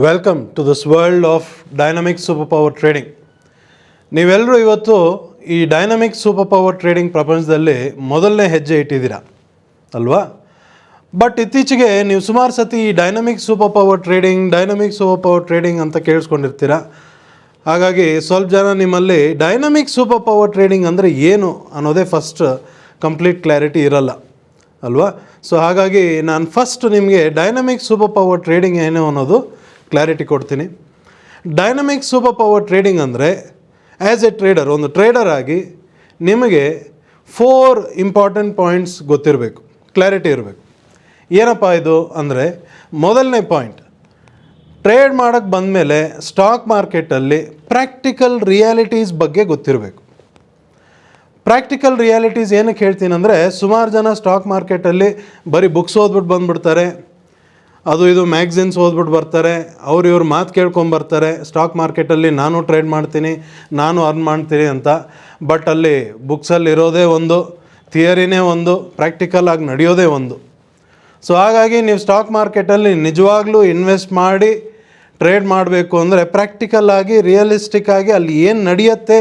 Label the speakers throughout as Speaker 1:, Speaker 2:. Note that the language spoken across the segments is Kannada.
Speaker 1: Welcome to this world of dynamic super power trading. ನೀವೆಲ್ಲರೂ ಇವತ್ತು ಈ ಡೈನಮಿಕ್ ಸೂಪರ್ ಪವರ್ ಟ್ರೇಡಿಂಗ್ ಪ್ರಪಂಚದಲ್ಲಿ ಮೊದಲನೇ ಹೆಜ್ಜೆ ಇಟ್ಟಿದ್ದೀರಾ ಅಲ್ವಾ? ಬಟ್ ಇತ್ತೀಚೆಗೆ ನೀವು ಸುಮಾರು ಸತಿ ಈ ಡೈನಮಿಕ್ ಸೂಪರ್ ಪವರ್ ಟ್ರೇಡಿಂಗ್ ಅಂತ ಕೇಳಿಸ್ಕೊಂಡಿರ್ತೀರ. ಹಾಗಾಗಿ ಸ್ವಲ್ಪ ಜನ ನಿಮ್ಮಲ್ಲಿ ಡೈನಮಿಕ್ ಸೂಪರ್ ಪವರ್ ಟ್ರೇಡಿಂಗ್ ಅಂದರೆ ಏನು ಅನ್ನೋದೇ ಫಸ್ಟ್ ಕಂಪ್ಲೀಟ್ ಕ್ಲಾರಿಟಿ ಇರಲ್ಲ ಅಲ್ವಾ? ಸೊ ಹಾಗಾಗಿ ನಾನು ಫಸ್ಟ್ ನಿಮಗೆ ಡೈನಮಿಕ್ ಸೂಪರ್ ಪವರ್ ಟ್ರೇಡಿಂಗ್ ಏನು ಅನ್ನೋದು ಕ್ಲಾರಿಟಿ ಕೊಡ್ತೀನಿ. ಡೈನಮಿಕ್ ಸೂಪರ್ ಪವರ್ ಟ್ರೇಡಿಂಗ್ ಅಂದರೆ ಆ್ಯಸ್ ಎ ಟ್ರೇಡರ್, ಒಂದು ಟ್ರೇಡರ್ ಆಗಿ ನಿಮಗೆ 4 ಇಂಪಾರ್ಟೆಂಟ್ ಪಾಯಿಂಟ್ಸ್ ಗೊತ್ತಿರಬೇಕು, ಕ್ಲಾರಿಟಿ ಇರಬೇಕು. ಏನಪ್ಪ ಇದು ಅಂದರೆ, ಮೊದಲನೇ ಪಾಯಿಂಟ್, ಟ್ರೇಡ್ ಮಾಡೋಕ್ಕೆ ಬಂದಮೇಲೆ ಸ್ಟಾಕ್ ಮಾರ್ಕೆಟಲ್ಲಿ ಪ್ರಾಕ್ಟಿಕಲ್ ರಿಯಾಲಿಟೀಸ್ ಬಗ್ಗೆ ಗೊತ್ತಿರಬೇಕು. ಪ್ರಾಕ್ಟಿಕಲ್ ರಿಯಾಲಿಟೀಸ್ ಏನಕ್ಕೆ ಹೇಳ್ತೀನಿ ಅಂದರೆ, ಸುಮಾರು ಜನ ಸ್ಟಾಕ್ ಮಾರ್ಕೆಟಲ್ಲಿ ಬರೀ ಬುಕ್ಸ್ ಓದ್ಬಿಟ್ಟು ಬಂದುಬಿಡ್ತಾರೆ, ಅದು ಇದು ಮ್ಯಾಗ್ಝಿನ್ಸ್ ಓದ್ಬಿಟ್ಟು ಬರ್ತಾರೆ, ಇವ್ರ ಮಾತು ಕೇಳ್ಕೊಂಬರ್ತಾರೆ. ಸ್ಟಾಕ್ ಮಾರ್ಕೆಟಲ್ಲಿ ನಾನು ಟ್ರೇಡ್ ಮಾಡ್ತೀನಿ, ನಾನು ಅರ್ನ್ ಮಾಡ್ತೀನಿ ಅಂತ. ಬಟ್ ಅಲ್ಲಿ ಬುಕ್ಸಲ್ಲಿ ಇರೋದೇ ಒಂದು, ಥಿಯರಿನೇ ಒಂದು, ಪ್ರಾಕ್ಟಿಕಲ್ ಆಗಿ ನಡೆಯೋದೇ ಒಂದು. ಸೊ ಹಾಗಾಗಿ ನೀವು ಸ್ಟಾಕ್ ಮಾರ್ಕೆಟಲ್ಲಿ ನಿಜವಾಗ್ಲೂ ಇನ್ವೆಸ್ಟ್ ಮಾಡಿ ಟ್ರೇಡ್ ಮಾಡಬೇಕು ಅಂದರೆ ಪ್ರಾಕ್ಟಿಕಲ್ ಆಗಿ, ರಿಯಲಿಸ್ಟಿಕ್ ಆಗಿ ಅಲ್ಲಿ ಏನು ನಡೆಯುತ್ತೆ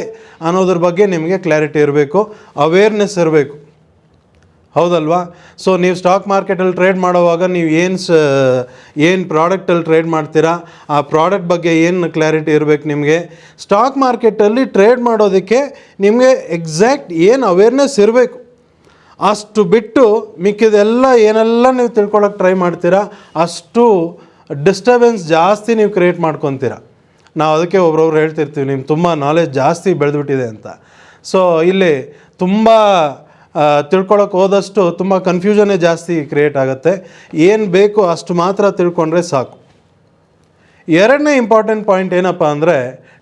Speaker 1: ಅನ್ನೋದ್ರ ಬಗ್ಗೆ ನಿಮಗೆ ಕ್ಲಾರಿಟಿ ಇರಬೇಕು, ಅವೇರ್ನೆಸ್ ಇರಬೇಕು, ಹೌದಲ್ವಾ? ಸೊ ನೀವು ಸ್ಟಾಕ್ ಮಾರ್ಕೆಟಲ್ಲಿ ಟ್ರೇಡ್ ಮಾಡೋವಾಗ ನೀವು ಏನು ಪ್ರಾಡಕ್ಟಲ್ಲಿ ಟ್ರೇಡ್ ಮಾಡ್ತೀರಾ, ಆ ಪ್ರಾಡಕ್ಟ್ ಬಗ್ಗೆ ಏನು ಕ್ಲಾರಿಟಿ ಇರಬೇಕು ನಿಮಗೆ. ಸ್ಟಾಕ್ ಮಾರ್ಕೆಟಲ್ಲಿ ಟ್ರೇಡ್ ಮಾಡೋದಕ್ಕೆ ನಿಮಗೆ ಎಕ್ಸಾಕ್ಟ್ ಏನು ಅವೇರ್ನೆಸ್ ಇರಬೇಕು. ಅಷ್ಟು ಬಿಟ್ಟು ಮಿಕ್ಕಿದೆಲ್ಲ ಏನೆಲ್ಲ ನೀವು ತಿಳ್ಕೊಳ್ಳೋಕೆ ಟ್ರೈ ಮಾಡ್ತೀರಾ, ಅಷ್ಟು ಡಿಸ್ಟರ್ಬೆನ್ಸ್ ಜಾಸ್ತಿ ನೀವು ಕ್ರಿಯೇಟ್ ಮಾಡ್ಕೊತೀರ. ನಾವು ಅದಕ್ಕೆ ಒಬ್ರೊಬ್ರು ಹೇಳ್ತಿರ್ತೀವಿ, ನಿಮ್ಗೆ ತುಂಬ ನಾಲೆಜ್ ಜಾಸ್ತಿ ಬೆಳೆದ್ಬಿಟ್ಟಿದೆ ಅಂತ. ಸೊ ಇಲ್ಲಿ ತುಂಬ ತಿಳ್ಕೊಳ್ಳೋಕೆ ಹೋದಷ್ಟು ತುಂಬ ಕನ್ಫ್ಯೂಷನ್ನೇ ಜಾಸ್ತಿ ಕ್ರಿಯೇಟ್ ಆಗುತ್ತೆ. ಏನು ಬೇಕು ಅಷ್ಟು ಮಾತ್ರ ತಿಳ್ಕೊಂಡ್ರೆ ಸಾಕು. ಎರಡನೇ ಇಂಪಾರ್ಟೆಂಟ್ ಪಾಯಿಂಟ್ ಏನಪ್ಪ ಅಂದರೆ,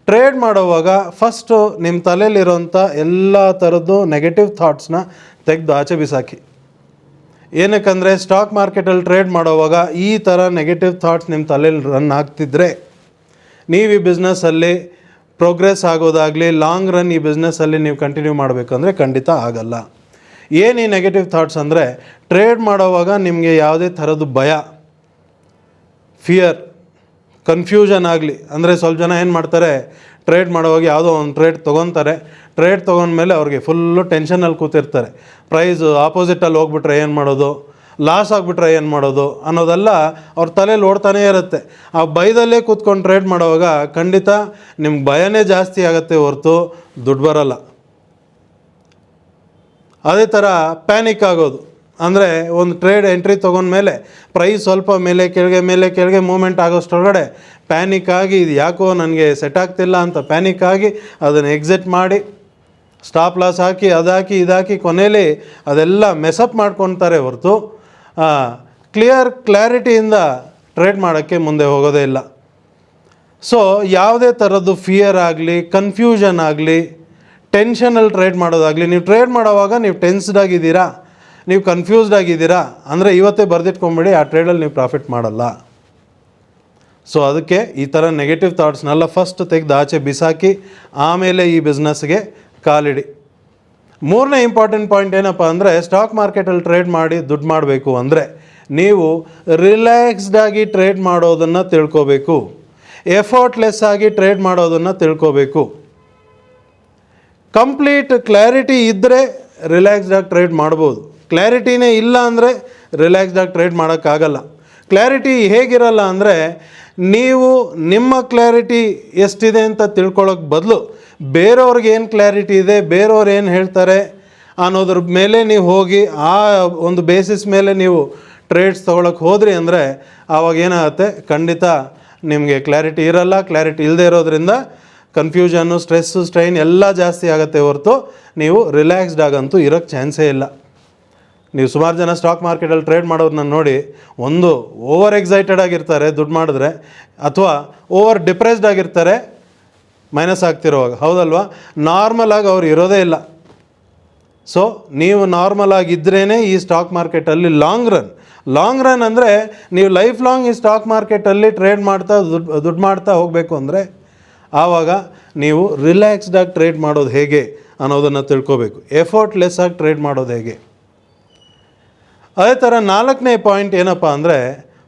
Speaker 1: ಟ್ರೇಡ್ ಮಾಡೋವಾಗ ಫಸ್ಟು ನಿಮ್ಮ ತಲೆಯಲ್ಲಿರೋಂಥ ಎಲ್ಲ ಥರದ್ದು ನೆಗೆಟಿವ್ ಥಾಟ್ಸ್ನ ತೆಗೆದು ಆಚೆ ಬಿಸಾಕಿ. ಏನಕ್ಕಂದರೆ, ಸ್ಟಾಕ್ ಮಾರ್ಕೆಟಲ್ಲಿ ಟ್ರೇಡ್ ಮಾಡೋವಾಗ ಈ ಥರ ನೆಗೆಟಿವ್ ಥಾಟ್ಸ್ ನಿಮ್ಮ ತಲೆಯಲ್ಲಿ ರನ್ ಆಗ್ತಿದ್ರೆ ನೀವು ಈ ಬಿಸ್ನೆಸ್ಸಲ್ಲಿ ಪ್ರೋಗ್ರೆಸ್ ಆಗೋದಾಗಲಿ, ಲಾಂಗ್ ರನ್ ಈ ಬಿಸ್ನೆಸ್ಸಲ್ಲಿ ನೀವು ಕಂಟಿನ್ಯೂ ಮಾಡಬೇಕಂದ್ರೆ ಖಂಡಿತ ಆಗಲ್ಲ. ಏನು ಈ ನೆಗೆಟಿವ್ ಥಾಟ್ಸ್ ಅಂದರೆ, ಟ್ರೇಡ್ ಮಾಡೋವಾಗ ನಿಮಗೆ ಯಾವುದೇ ಥರದ್ದು ಭಯ, ಫಿಯರ್, ಕನ್ಫ್ಯೂಷನ್ ಆಗಲಿ. ಅಂದರೆ ಸ್ವಲ್ಪ ಜನ ಏನು ಮಾಡ್ತಾರೆ, ಟ್ರೇಡ್ ಮಾಡೋವಾಗ ಯಾವುದೋ ಒಂದು ಟ್ರೇಡ್ ತೊಗೊತಾರೆ, ಟ್ರೇಡ್ ತೊಗೊಂಡ್ಮೇಲೆ ಅವ್ರಿಗೆ ಫುಲ್ಲು ಟೆನ್ಷನಲ್ಲಿ ಕೂತಿರ್ತಾರೆ. ಪ್ರೈಸು ಆಪೋಸಿಟಲ್ಲಿ ಹೋಗ್ಬಿಟ್ರೆ ಏನು ಮಾಡೋದು, ಲಾಸ್ ಆಗಿಬಿಟ್ರೆ ಏನು ಮಾಡೋದು ಅನ್ನೋದೆಲ್ಲ ಅವ್ರ ತಲೆಯಲ್ಲಿ ಓಡ್ತಾನೇ ಇರುತ್ತೆ. ಆ ಭಯದಲ್ಲೇ ಕೂತ್ಕೊಂಡು ಟ್ರೇಡ್ ಮಾಡೋವಾಗ ಖಂಡಿತ ನಿಮ್ಗೆ ಭಯನೇ ಜಾಸ್ತಿ ಆಗುತ್ತೆ ಹೊರತು ದುಡ್ಡು ಬರೋಲ್ಲ. ಅದೇ ಥರ ಪ್ಯಾನಿಕ್ ಆಗೋದು ಅಂದರೆ, ಒಂದು ಟ್ರೇಡ್ ಎಂಟ್ರಿ ತೊಗೊಂಡ್ಮೇಲೆ ಪ್ರೈಸ್ ಸ್ವಲ್ಪ ಮೇಲೆ ಕೆಳಗೆ ಮೂಮೆಂಟ್ ಆಗೋಷ್ಟೊಳಗಡೆ ಪ್ಯಾನಿಕ್ ಆಗಿ, ಇದು ಯಾಕೋ ನನಗೆ ಸೆಟ್ ಆಗ್ತಿಲ್ಲ ಅಂತ ಪ್ಯಾನಿಕ್ ಆಗಿ ಅದನ್ನು ಎಕ್ಸಿಟ್ ಮಾಡಿ ಸ್ಟಾಪ್ ಲಾಸ್ ಹಾಕಿ ಇದಾಕಿ ಕೊನೆಯಲ್ಲಿ ಅದೆಲ್ಲ ಮೆಸಪ್ ಮಾಡ್ಕೊತಾರೆ ಹೊರತು ಕ್ಲಾರಿಟಿಯಿಂದ ಟ್ರೇಡ್ ಮಾಡೋಕ್ಕೆ ಮುಂದೆ ಹೋಗೋದೇ ಇಲ್ಲ. ಸೊ ಯಾವುದೇ ಥರದ್ದು ಫಿಯರ್ ಆಗಲಿ, ಕನ್ಫ್ಯೂಷನ್ ಆಗಲಿ, ಟೆನ್ಷನಲ್ಲಿ ಟ್ರೇಡ್ ಮಾಡೋದಾಗಲಿ, ನೀವು ಟ್ರೇಡ್ ಮಾಡೋವಾಗ ನೀವು ಟೆನ್ಸ್ಡ್ ಆಗಿದ್ದೀರಾ, ನೀವು ಕನ್ಫ್ಯೂಸ್ಡ್ ಆಗಿದ್ದೀರಾ ಅಂದರೆ ಇವತ್ತೇ ಬರೆದಿಟ್ಕೊಂಬಿಡಿ, ಆ ಟ್ರೇಡಲ್ಲಿ ನೀವು ಪ್ರಾಫಿಟ್ ಮಾಡಲ್ಲ. ಸೊ ಅದಕ್ಕೆ ಈ ಥರ ನೆಗೆಟಿವ್ ಥಾಟ್ಸ್ನೆಲ್ಲ ಫಸ್ಟ್ ತೆಗೆದು ಆಚೆ ಬಿಸಾಕಿ ಆಮೇಲೆ ಈ ಬಿಸ್ನೆಸ್ಗೆ ಕಾಲಿಡಿ. ಮೂರನೇ ಇಂಪಾರ್ಟೆಂಟ್ ಪಾಯಿಂಟ್ ಏನಪ್ಪ ಅಂದರೆ, ಸ್ಟಾಕ್ ಮಾರ್ಕೆಟಲ್ಲಿ ಟ್ರೇಡ್ ಮಾಡಿ ದುಡ್ಡು ಮಾಡಬೇಕು ಅಂದರೆ ನೀವು ರಿಲ್ಯಾಕ್ಸ್ಡ್ ಆಗಿ ಟ್ರೇಡ್ ಮಾಡೋದನ್ನು ತಿಳ್ಕೋಬೇಕು, ಎಫರ್ಟ್ಲೆಸ್ ಆಗಿ ಟ್ರೇಡ್ ಮಾಡೋದನ್ನು ತಿಳ್ಕೋಬೇಕು. ಕಂಪ್ಲೀಟ್ ಕ್ಲಾರಿಟಿ ಇದ್ದರೆ ರಿಲ್ಯಾಕ್ಸ್ಡಾಗಿ ಟ್ರೇಡ್ ಮಾಡ್ಬೋದು. ಕ್ಲಾರಿಟಿನೇ ಇಲ್ಲ ಅಂದರೆ ರಿಲ್ಯಾಕ್ಸ್ಡಾಗಿ ಟ್ರೇಡ್ ಮಾಡೋಕ್ಕಾಗಲ್ಲ. ಕ್ಲಾರಿಟಿ ಹೇಗಿರಲ್ಲ ಅಂದರೆ, ನೀವು ನಿಮ್ಮ ಕ್ಲಾರಿಟಿ ಎಷ್ಟಿದೆ ಅಂತ ತಿಳ್ಕೊಳ್ಳೋಕೆ ಬದಲು ಬೇರೆಯವ್ರಿಗೆ ಏನು ಕ್ಲಾರಿಟಿ ಇದೆ, ಬೇರೆಯವ್ರು ಏನು ಹೇಳ್ತಾರೆ ಅನ್ನೋದ್ರ ಮೇಲೆ ನೀವು ಹೋಗಿ ಆ ಒಂದು ಬೇಸಿಸ್ ಮೇಲೆ ನೀವು ಟ್ರೇಡ್ಸ್ ತೊಗೊಳಕ್ಕೆ ಹೋದ್ರಿ ಅಂದರೆ ಆವಾಗ ಏನಾಗುತ್ತೆ, ಖಂಡಿತ ನಿಮಗೆ ಕ್ಲಾರಿಟಿ ಇರಲ್ಲ. ಕ್ಲಾರಿಟಿ ಇಲ್ಲದೆ ಇರೋದ್ರಿಂದ ಕನ್ಫ್ಯೂಷನ್ನು, ಸ್ಟ್ರೆಸ್ಸು, ಸ್ಟ್ರೈನ್ ಎಲ್ಲ ಜಾಸ್ತಿ ಆಗುತ್ತೆ ಹೊರತು ನೀವು ರಿಲ್ಯಾಕ್ಸ್ಡ್ ಆಗಂತೂ ಇರೋಕ್ಕೆ ಚಾನ್ಸೇ ಇಲ್ಲ. ನೀವು ಸುಮಾರು ಜನ ಸ್ಟಾಕ್ ಮಾರ್ಕೆಟಲ್ಲಿ ಟ್ರೇಡ್ ಮಾಡೋದನ್ನ ನೋಡಿ, ಒಂದು ಓವರ್ ಎಕ್ಸೈಟೆಡ್ ಆಗಿರ್ತಾರೆ ದುಡ್ಡು ಮಾಡಿದ್ರೆ, ಅಥವಾ ಓವರ್ ಡಿಪ್ರೆಸ್ಡ್ ಆಗಿರ್ತಾರೆ ಮೈನಸ್ ಆಗ್ತಿರೋವಾಗ, ಹೌದಲ್ವಾ? ನಾರ್ಮಲ್ ಆಗಿ ಅವ್ರು ಇರೋದೇ ಇಲ್ಲ. ಸೊ ನೀವು ನಾರ್ಮಲ್ ಆಗಿದ್ರೇ ಈ ಸ್ಟಾಕ್ ಮಾರ್ಕೆಟಲ್ಲಿ ಲಾಂಗ್ ರನ್ ಅಂದರೆ ನೀವು ಲೈಫ್ ಲಾಂಗ್ ಈ ಸ್ಟಾಕ್ ಮಾರ್ಕೆಟಲ್ಲಿ ಟ್ರೇಡ್ ಮಾಡ್ತಾ ದುಡ್ಡು ಮಾಡ್ತಾ ಹೋಗಬೇಕು ಅಂದರೆ ಆವಾಗ ನೀವು ರಿಲ್ಯಾಕ್ಸ್ಡಾಗಿ ಟ್ರೇಡ್ ಮಾಡೋದು ಹೇಗೆ ಅನ್ನೋದನ್ನು ತಿಳ್ಕೋಬೇಕು, ಎಫರ್ಟ್ಲೆಸ್ ಆಗಿ ಟ್ರೇಡ್ ಮಾಡೋದು ಹೇಗೆ. ಅದೇ ಥರ ನಾಲ್ಕನೇ ಪಾಯಿಂಟ್ ಏನಪ್ಪ ಅಂದರೆ,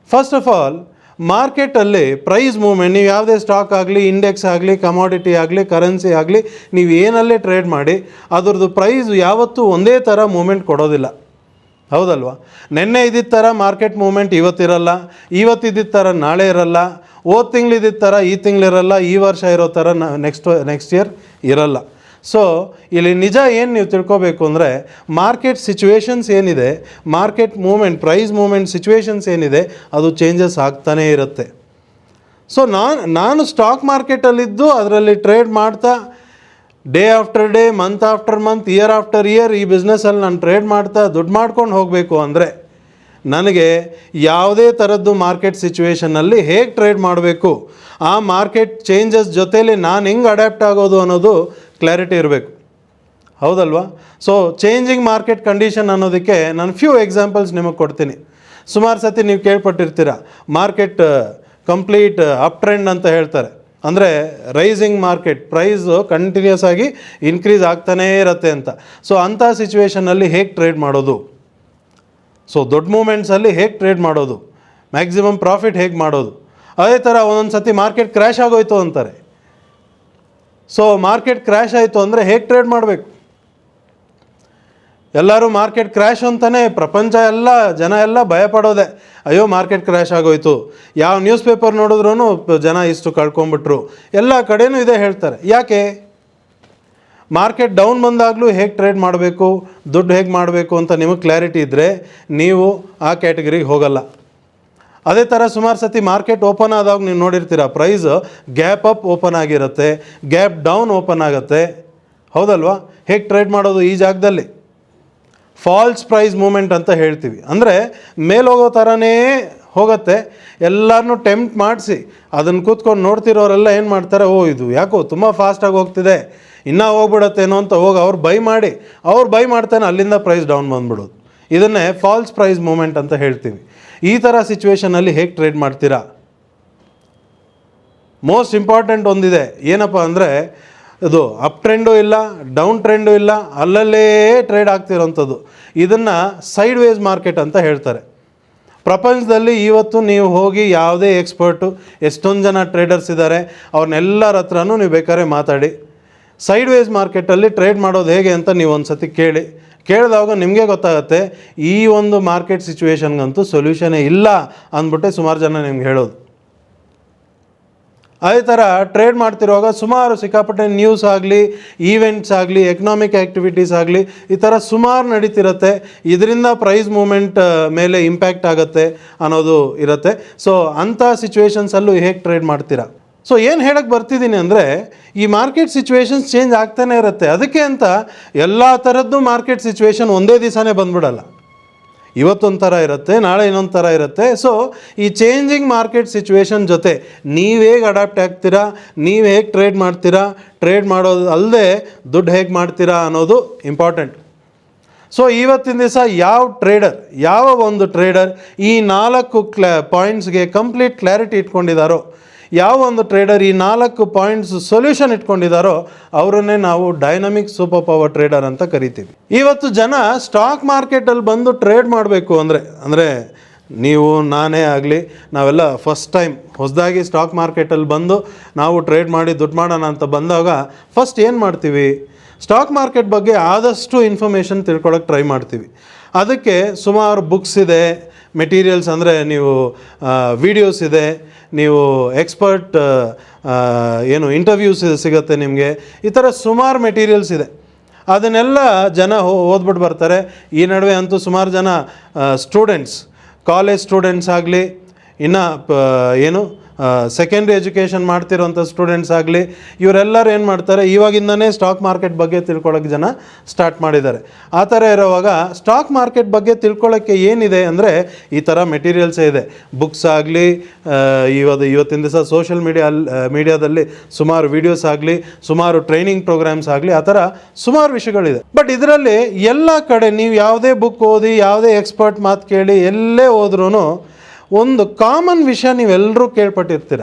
Speaker 1: ಫಸ್ಟ್ ಆಫ್ ಆಲ್ ಮಾರ್ಕೆಟಲ್ಲಿ ಪ್ರೈಸ್ ಮೂವ್ಮೆಂಟ್, ನೀವು ಯಾವುದೇ ಸ್ಟಾಕ್ ಆಗಲಿ, ಇಂಡೆಕ್ಸ್ ಆಗಲಿ, ಕಮಾಡಿಟಿ ಆಗಲಿ, ಕರೆನ್ಸಿ ಆಗಲಿ, ನೀವು ಏನಲ್ಲೇ ಟ್ರೇಡ್ ಮಾಡಿ ಅದರದ್ದು ಪ್ರೈಸ್ ಯಾವತ್ತೂ ಒಂದೇ ಥರ ಮೂವ್ಮೆಂಟ್ ಕೊಡೋದಿಲ್ಲ, ಹೌದಲ್ವಾ? ನಿನ್ನೆ ಇದ್ದಿದ್ದ ಥರ ಮಾರ್ಕೆಟ್ ಮೂವ್ಮೆಂಟ್ ಇವತ್ತಿರಲ್ಲ, ಇವತ್ತಿದ್ದಿದ್ದ ಥರ ನಾಳೆ ಇರಲ್ಲ, ಹೋದ ತಿಂಗಳಿದ್ದಿದ್ದ ಥರ ಈ ತಿಂಗಳಿರಲ್ಲ, ಈ ವರ್ಷ ಇರೋ ಥರ ನೆಕ್ಸ್ಟ್ ಇಯರ್ ಇರಲ್ಲ. ಸೊ ಇಲ್ಲಿ ನಿಜ ಏನು ನೀವು ತಿಳ್ಕೊಬೇಕು ಅಂದರೆ, ಮಾರ್ಕೆಟ್ ಸಿಚುವೇಶನ್ಸ್ ಏನಿದೆ, market movement, price movement situations ಏನಿದೆ, ಅದು ಚೇಂಜಸ್ ಆಗ್ತಾನೇ ಇರುತ್ತೆ. ಸೊ ನಾನು ಸ್ಟಾಕ್ ಮಾರ್ಕೆಟಲ್ಲಿದ್ದು ಅದರಲ್ಲಿ ಟ್ರೇಡ್ ಮಾಡ್ತಾ day after day, month after month, year after year ಈ ಬಿಸ್ನೆಸ್ಸಲ್ಲಿ ನಾನು ಟ್ರೇಡ್ ಮಾಡ್ತಾ ದುಡ್ಡು ಮಾಡ್ಕೊಂಡು ಹೋಗಬೇಕು ಅಂದರೆ ನನಗೆ ಯಾವುದೇ ಥರದ್ದು ಮಾರ್ಕೆಟ್ ಸಿಚುವೇಷನ್ನಲ್ಲಿ ಹೇಗೆ ಟ್ರೇಡ್ ಮಾಡಬೇಕು, ಆ ಮಾರ್ಕೆಟ್ ಚೇಂಜಸ್ ಜೊತೇಲಿ ನಾನು ಹೆಂಗೆ ಅಡ್ಯಾಪ್ಟ್ ಆಗೋದು ಅನ್ನೋದು ಕ್ಲಾರಿಟಿ ಇರಬೇಕು, ಹೌದಲ್ವಾ? ಸೊ ಚೇಂಜಿಂಗ್ ಮಾರ್ಕೆಟ್ ಕಂಡೀಷನ್ ಅನ್ನೋದಕ್ಕೆ ನಾನು ಫ್ಯೂ ಎಕ್ಸಾಂಪಲ್ಸ್ ನಿಮಗೆ ಕೊಡ್ತೀನಿ. ಸುಮಾರು ಸತಿ ನೀವು ಕೇಳ್ಪಟ್ಟಿರ್ತೀರ, ಮಾರ್ಕೆಟ್ ಕಂಪ್ಲೀಟ್ ಅಪ್ ಟ್ರೆಂಡ್ ಅಂತ ಹೇಳ್ತಾರೆ. ಅಂದರೆ ರೈಸಿಂಗ್ ಮಾರ್ಕೆಟ್, ಪ್ರೈಸು ಕಂಟಿನ್ಯೂಸ್ ಆಗಿ ಇನ್ಕ್ರೀಸ್ ಆಗ್ತಾನೇ ಇರುತ್ತೆ ಅಂತ. ಸೊ ಅಂಥ ಸಿಚುವೇಷನಲ್ಲಿ ಹೇಗೆ ಟ್ರೇಡ್ ಮಾಡೋದು, ಸೊ ದೊಡ್ಡ ಮೂಮೆಂಟ್ಸಲ್ಲಿ ಹೇಗೆ ಟ್ರೇಡ್ ಮಾಡೋದು, ಮ್ಯಾಕ್ಸಿಮಮ್ ಪ್ರಾಫಿಟ್ ಹೇಗೆ ಮಾಡೋದು. ಅದೇ ಥರ ಒಂದೊಂದು ಸತಿ ಮಾರ್ಕೆಟ್ ಕ್ರ್ಯಾಶ್ ಆಗೋಯ್ತು ಅಂತಾರೆ. ಸೊ ಮಾರ್ಕೆಟ್ ಕ್ರ್ಯಾಶ್ ಆಯಿತು ಅಂದರೆ ಹೇಗೆ ಟ್ರೇಡ್ ಮಾಡಬೇಕು? ಎಲ್ಲರೂ ಮಾರ್ಕೆಟ್ ಕ್ರ್ಯಾಶ್ ಅಂತಲೇ ಪ್ರಪಂಚ ಎಲ್ಲ ಜನ ಎಲ್ಲ ಭಯಪಡೋದೆ, ಅಯ್ಯೋ ಮಾರ್ಕೆಟ್ ಕ್ರ್ಯಾಶ್ ಆಗೋಯ್ತು, ಯಾವ ನ್ಯೂಸ್ ಪೇಪರ್ ನೋಡಿದ್ರೂ ಜನ ಇಷ್ಟು ಕಳ್ಕೊಂಬಿಟ್ರು, ಎಲ್ಲ ಕಡೆನೂ ಇದೇ ಹೇಳ್ತಾರೆ. ಯಾಕೆ? ಮಾರ್ಕೆಟ್ ಡೌನ್ ಬಂದಾಗಲೂ ಹೇಗೆ ಟ್ರೇಡ್ ಮಾಡಬೇಕು, ದುಡ್ಡು ಹೇಗೆ ಮಾಡಬೇಕು ಅಂತ ನಿಮಗೆ ಕ್ಲಾರಿಟಿ ಇದ್ದರೆ ನೀವು ಆ ಕ್ಯಾಟಗರಿಗೆ ಹೋಗಲ್ಲ. ಅದೇ ಥರ ಸುಮಾರು ಸತಿ ಮಾರ್ಕೆಟ್ ಓಪನ್ ಆದಾಗ ನೀವು ನೋಡಿರ್ತೀರ, ಪ್ರೈಸ್ ಗ್ಯಾಪ್ ಅಪ್ ಓಪನ್ ಆಗಿರುತ್ತೆ, ಗ್ಯಾಪ್ ಡೌನ್ ಓಪನ್ ಆಗುತ್ತೆ, ಹೌದಲ್ವಾ? ಹೇಗೆ ಟ್ರೇಡ್ ಮಾಡೋದು ಈ ಜಾಗದಲ್ಲಿ? ಫಾಲ್ಸ್ ಪ್ರೈಸ್ ಮೂಮೆಂಟ್ ಅಂತ ಹೇಳ್ತೀವಿ. ಅಂದರೆ ಮೇಲೆ ಹೋಗೋ ಥರನೇ ಹೋಗುತ್ತೆ, ಎಲ್ಲರನ್ನೂ ಟೆಂಪ್ಟ್ ಮಾಡಿಸಿ ಅದನ್ನು ಕೂತ್ಕೊಂಡು ನೋಡ್ತಿರೋರೆಲ್ಲ ಏನು ಮಾಡ್ತಾರೆ, ಓ ಇದು ಯಾಕೋ ತುಂಬ ಫಾಸ್ಟಾಗಿ ಹೋಗ್ತಿದೆ, ಇನ್ನೂ ಹೋಗ್ಬಿಡತ್ತೇನೋ ಅಂತ ಹೋಗಿ ಅವ್ರು ಬೈ ಮಾಡ್ತಾನೆ, ಅಲ್ಲಿಂದ ಪ್ರೈಸ್ ಡೌನ್ ಬಂದ್ಬಿಡೋದು. ಇದನ್ನೇ ಫಾಲ್ಸ್ ಪ್ರೈಸ್ ಮೂಮೆಂಟ್ ಅಂತ ಹೇಳ್ತೀವಿ. ಈ ಥರ ಸಿಚುವೇಷನಲ್ಲಿ ಹೇಗೆ ಟ್ರೇಡ್ ಮಾಡ್ತೀರಾ? ಮೋಸ್ಟ್ ಇಂಪಾರ್ಟೆಂಟ್ ಒಂದಿದೆ, ಏನಪ್ಪ ಅಂದರೆ ಇದು ಅಪ್ ಟ್ರೆಂಡು ಇಲ್ಲ, ಡೌನ್ ಟ್ರೆಂಡು ಇಲ್ಲ, ಅಲ್ಲಲ್ಲೇ ಟ್ರೇಡ್ ಆಗ್ತಿರೋಂಥದ್ದು. ಇದನ್ನು ಸೈಡ್ ವೇಸ್ ಮಾರ್ಕೆಟ್ ಅಂತ ಹೇಳ್ತಾರೆ. ಪ್ರಪಂಚದಲ್ಲಿ ಇವತ್ತು ನೀವು ಹೋಗಿ ಯಾವುದೇ ಎಕ್ಸ್ಪರ್ಟು, ಎಷ್ಟೊಂದು ಜನ ಟ್ರೇಡರ್ಸ್ ಇದ್ದಾರೆ, ಅವ್ರನ್ನೆಲ್ಲರ ಹತ್ರನೂ ನೀವು ಬೇಕಾದ್ರೆ ಮಾತಾಡಿ, ಸೈಡ್ ವೇಸ್ ಮಾರ್ಕೆಟಲ್ಲಿ ಟ್ರೇಡ್ ಮಾಡೋದು ಹೇಗೆ ಅಂತ ನೀವು ಒಂದು ಸತಿ ಕೇಳಿದಾಗ ನಿಮಗೆ ಗೊತ್ತಾಗುತ್ತೆ, ಈ ಒಂದು ಮಾರ್ಕೆಟ್ ಸಿಚುವೇಶನ್ಗಂತೂ ಸೊಲ್ಯೂಷನೇ ಇಲ್ಲ ಅಂದ್ಬಿಟ್ಟೆ ಸುಮಾರು ಜನ ನಿಮ್ಗೆ ಹೇಳೋದು. ಅದೇ ಥರ ಟ್ರೇಡ್ ಮಾಡ್ತಿರುವಾಗ ಸುಮಾರು ಸಿಕ್ಕಾಪಟ್ಟೆ ನ್ಯೂಸ್ ಆಗಲಿ, ಈವೆಂಟ್ಸ್ ಆಗಲಿ, ಎಕನಾಮಿಕ್ ಆ್ಯಕ್ಟಿವಿಟೀಸ್ ಆಗಲಿ, ಈ ಥರ ಸುಮಾರು ನಡೀತಿರುತ್ತೆ. ಇದರಿಂದ ಪ್ರೈಸ್ ಮೂಮೆಂಟ್ ಮೇಲೆ ಇಂಪ್ಯಾಕ್ಟ್ ಆಗುತ್ತೆ ಅನ್ನೋದು ಇರುತ್ತೆ. ಸೊ ಅಂಥ ಸಿಚುವೇಶನ್ಸಲ್ಲೂ ಹೇಗೆ ಟ್ರೇಡ್ ಮಾಡ್ತೀರಾ? ಸೊ ಏನು ಹೇಳಕ್ಕೆ ಬರ್ತಿದ್ದೀನಿ ಅಂದರೆ, ಈ ಮಾರ್ಕೆಟ್ ಸಿಚುವೇಶನ್ಸ್ ಚೇಂಜ್ ಆಗ್ತಾನೆ ಇರುತ್ತೆ. ಅದಕ್ಕೆ ಅಂತ ಎಲ್ಲ ಥರದ್ದು ಮಾರ್ಕೆಟ್ ಸಿಚುವೇಶನ್ ಒಂದೇ ದಿವಸನೇ ಬಂದ್ಬಿಡಲ್ಲ. ಇವತ್ತೊಂದು ಥರ ಇರುತ್ತೆ, ನಾಳೆ ಇನ್ನೊಂದು ಥರ ಇರುತ್ತೆ. ಸೊ ಈ ಚೇಂಜಿಂಗ್ ಮಾರ್ಕೆಟ್ ಸಿಚುವೇಶನ್ ಜೊತೆ ನೀವು ಹೇಗೆ ಅಡಾಪ್ಟ್ ಆಗ್ತೀರಾ, ನೀವು ಹೇಗೆ ಟ್ರೇಡ್ ಮಾಡ್ತೀರಾ, ಟ್ರೇಡ್ ಮಾಡೋದು ಅಲ್ಲದೆ ದುಡ್ಡು ಹೇಗೆ ಮಾಡ್ತೀರಾ ಅನ್ನೋದು ಇಂಪಾರ್ಟೆಂಟ್. ಸೊ ಇವತ್ತಿನ ದಿವಸ ಯಾವ ಒಂದು ಟ್ರೇಡರ್ ಈ 4 ಪಾಯಿಂಟ್ಸ್ಗೆ ಕಂಪ್ಲೀಟ್ ಕ್ಲಾರಿಟಿ ಇಟ್ಕೊಂಡಿದ್ದಾರೋ, ಯಾವ ಒಂದು ಟ್ರೇಡರ್ ಈ 4 ಪಾಯಿಂಟ್ಸ್ ಸೊಲ್ಯೂಷನ್ ಇಟ್ಕೊಂಡಿದ್ದಾರೋ ಅವರನ್ನೇ ನಾವು ಡೈನಮಿಕ್ ಸೂಪರ್ ಪವರ್ ಟ್ರೇಡರ್ ಅಂತ ಕರಿತೀವಿ. ಇವತ್ತು ಜನ ಸ್ಟಾಕ್ ಮಾರ್ಕೆಟಲ್ಲಿ ಬಂದು ಟ್ರೇಡ್ ಮಾಡಬೇಕು ಅಂದರೆ ನೀವು, ನಾನೇ ಆಗಲಿ, ನಾವೆಲ್ಲ ಫಸ್ಟ್ ಟೈಮ್ ಹೊಸದಾಗಿ ಸ್ಟಾಕ್ ಮಾರ್ಕೆಟಲ್ಲಿ ಬಂದು ನಾವು ಟ್ರೇಡ್ ಮಾಡಿ ದುಡ್ಡು ಮಾಡೋಣ ಅಂತ ಬಂದಾಗ ಫಸ್ಟ್ ಏನು ಮಾಡ್ತೀವಿ, ಸ್ಟಾಕ್ ಮಾರ್ಕೆಟ್ ಬಗ್ಗೆ ಆದಷ್ಟು ಇನ್ಫಾರ್ಮೇಷನ್ ತಿಳ್ಕೊಳ್ಳೋಕೆ ಟ್ರೈ ಮಾಡ್ತೀವಿ. ಅದಕ್ಕೆ ಸುಮಾರು ಬುಕ್ಸ್ ಇದೆ, ಮೆಟೀರಿಯಲ್ಸ್ ಅಂದರೆ ನೀವು ವಿಡಿಯೋಸ್ ಇದೆ, ನೀವು ಎಕ್ಸ್ಪರ್ಟ್ ಇಂಟರ್ವ್ಯೂಸ್ ಸಿಗುತ್ತೆ ನಿಮಗೆ, ಈ ಥರ ಸುಮಾರು ಮೆಟೀರಿಯಲ್ಸ್ ಇದೆ. ಅದನ್ನೆಲ್ಲ ಜನ ಓದ್ಬಿಟ್ಟು ಬರ್ತಾರೆ. ಈ ನಡುವೆ ಅಂತೂ ಸುಮಾರು ಜನ ಕಾಲೇಜ್ ಸ್ಟೂಡೆಂಟ್ಸ್ ಆಗಲಿ, ಇನ್ನು ಸೆಕೆಂಡ್ರಿ ಎಜುಕೇಷನ್ ಮಾಡ್ತಿರೋಂಥ ಸ್ಟೂಡೆಂಟ್ಸ್ ಆಗಲಿ, ಇವರೆಲ್ಲರೂ ಏನು ಮಾಡ್ತಾರೆ, ಇವಾಗಿಂದನೇ ಸ್ಟಾಕ್ ಮಾರ್ಕೆಟ್ ಬಗ್ಗೆ ತಿಳ್ಕೊಳ್ಳೋಕ್ಕೆ ಜನ ಸ್ಟಾರ್ಟ್ ಮಾಡಿದ್ದಾರೆ. ಆ ಥರ ಇರೋವಾಗ ಸ್ಟಾಕ್ ಮಾರ್ಕೆಟ್ ಬಗ್ಗೆ ತಿಳ್ಕೊಳ್ಳೋಕ್ಕೆ ಏನಿದೆ ಅಂದರೆ ಈ ಥರ ಮೆಟೀರಿಯಲ್ಸೇ ಇದೆ. ಬುಕ್ಸ್ ಆಗಲಿ, ಇವತ್ತಿನ ದಿವಸ ಸೋಷಿಯಲ್ ಮೀಡಿಯಾದಲ್ಲಿ ಸುಮಾರು ವೀಡಿಯೋಸ್ ಆಗಲಿ, ಸುಮಾರು ಟ್ರೈನಿಂಗ್ ಪ್ರೋಗ್ರಾಮ್ಸ್ ಆಗಲಿ, ಆ ಥರ ಸುಮಾರು ವಿಷಯಗಳಿದೆ. ಬಟ್ ಇದರಲ್ಲಿ ಎಲ್ಲ ಕಡೆ ನೀವು ಯಾವುದೇ ಬುಕ್ ಓದಿ, ಯಾವುದೇ ಎಕ್ಸ್ಪರ್ಟ್ ಮಾತು ಕೇಳಿ, ಎಲ್ಲೇ ಹೋದ್ರೂ ಒಂದು ಕಾಮನ್ ವಿಷಯ ನೀವೆಲ್ಲರೂ ಕೇಳ್ಪಟ್ಟಿರ್ತೀರ.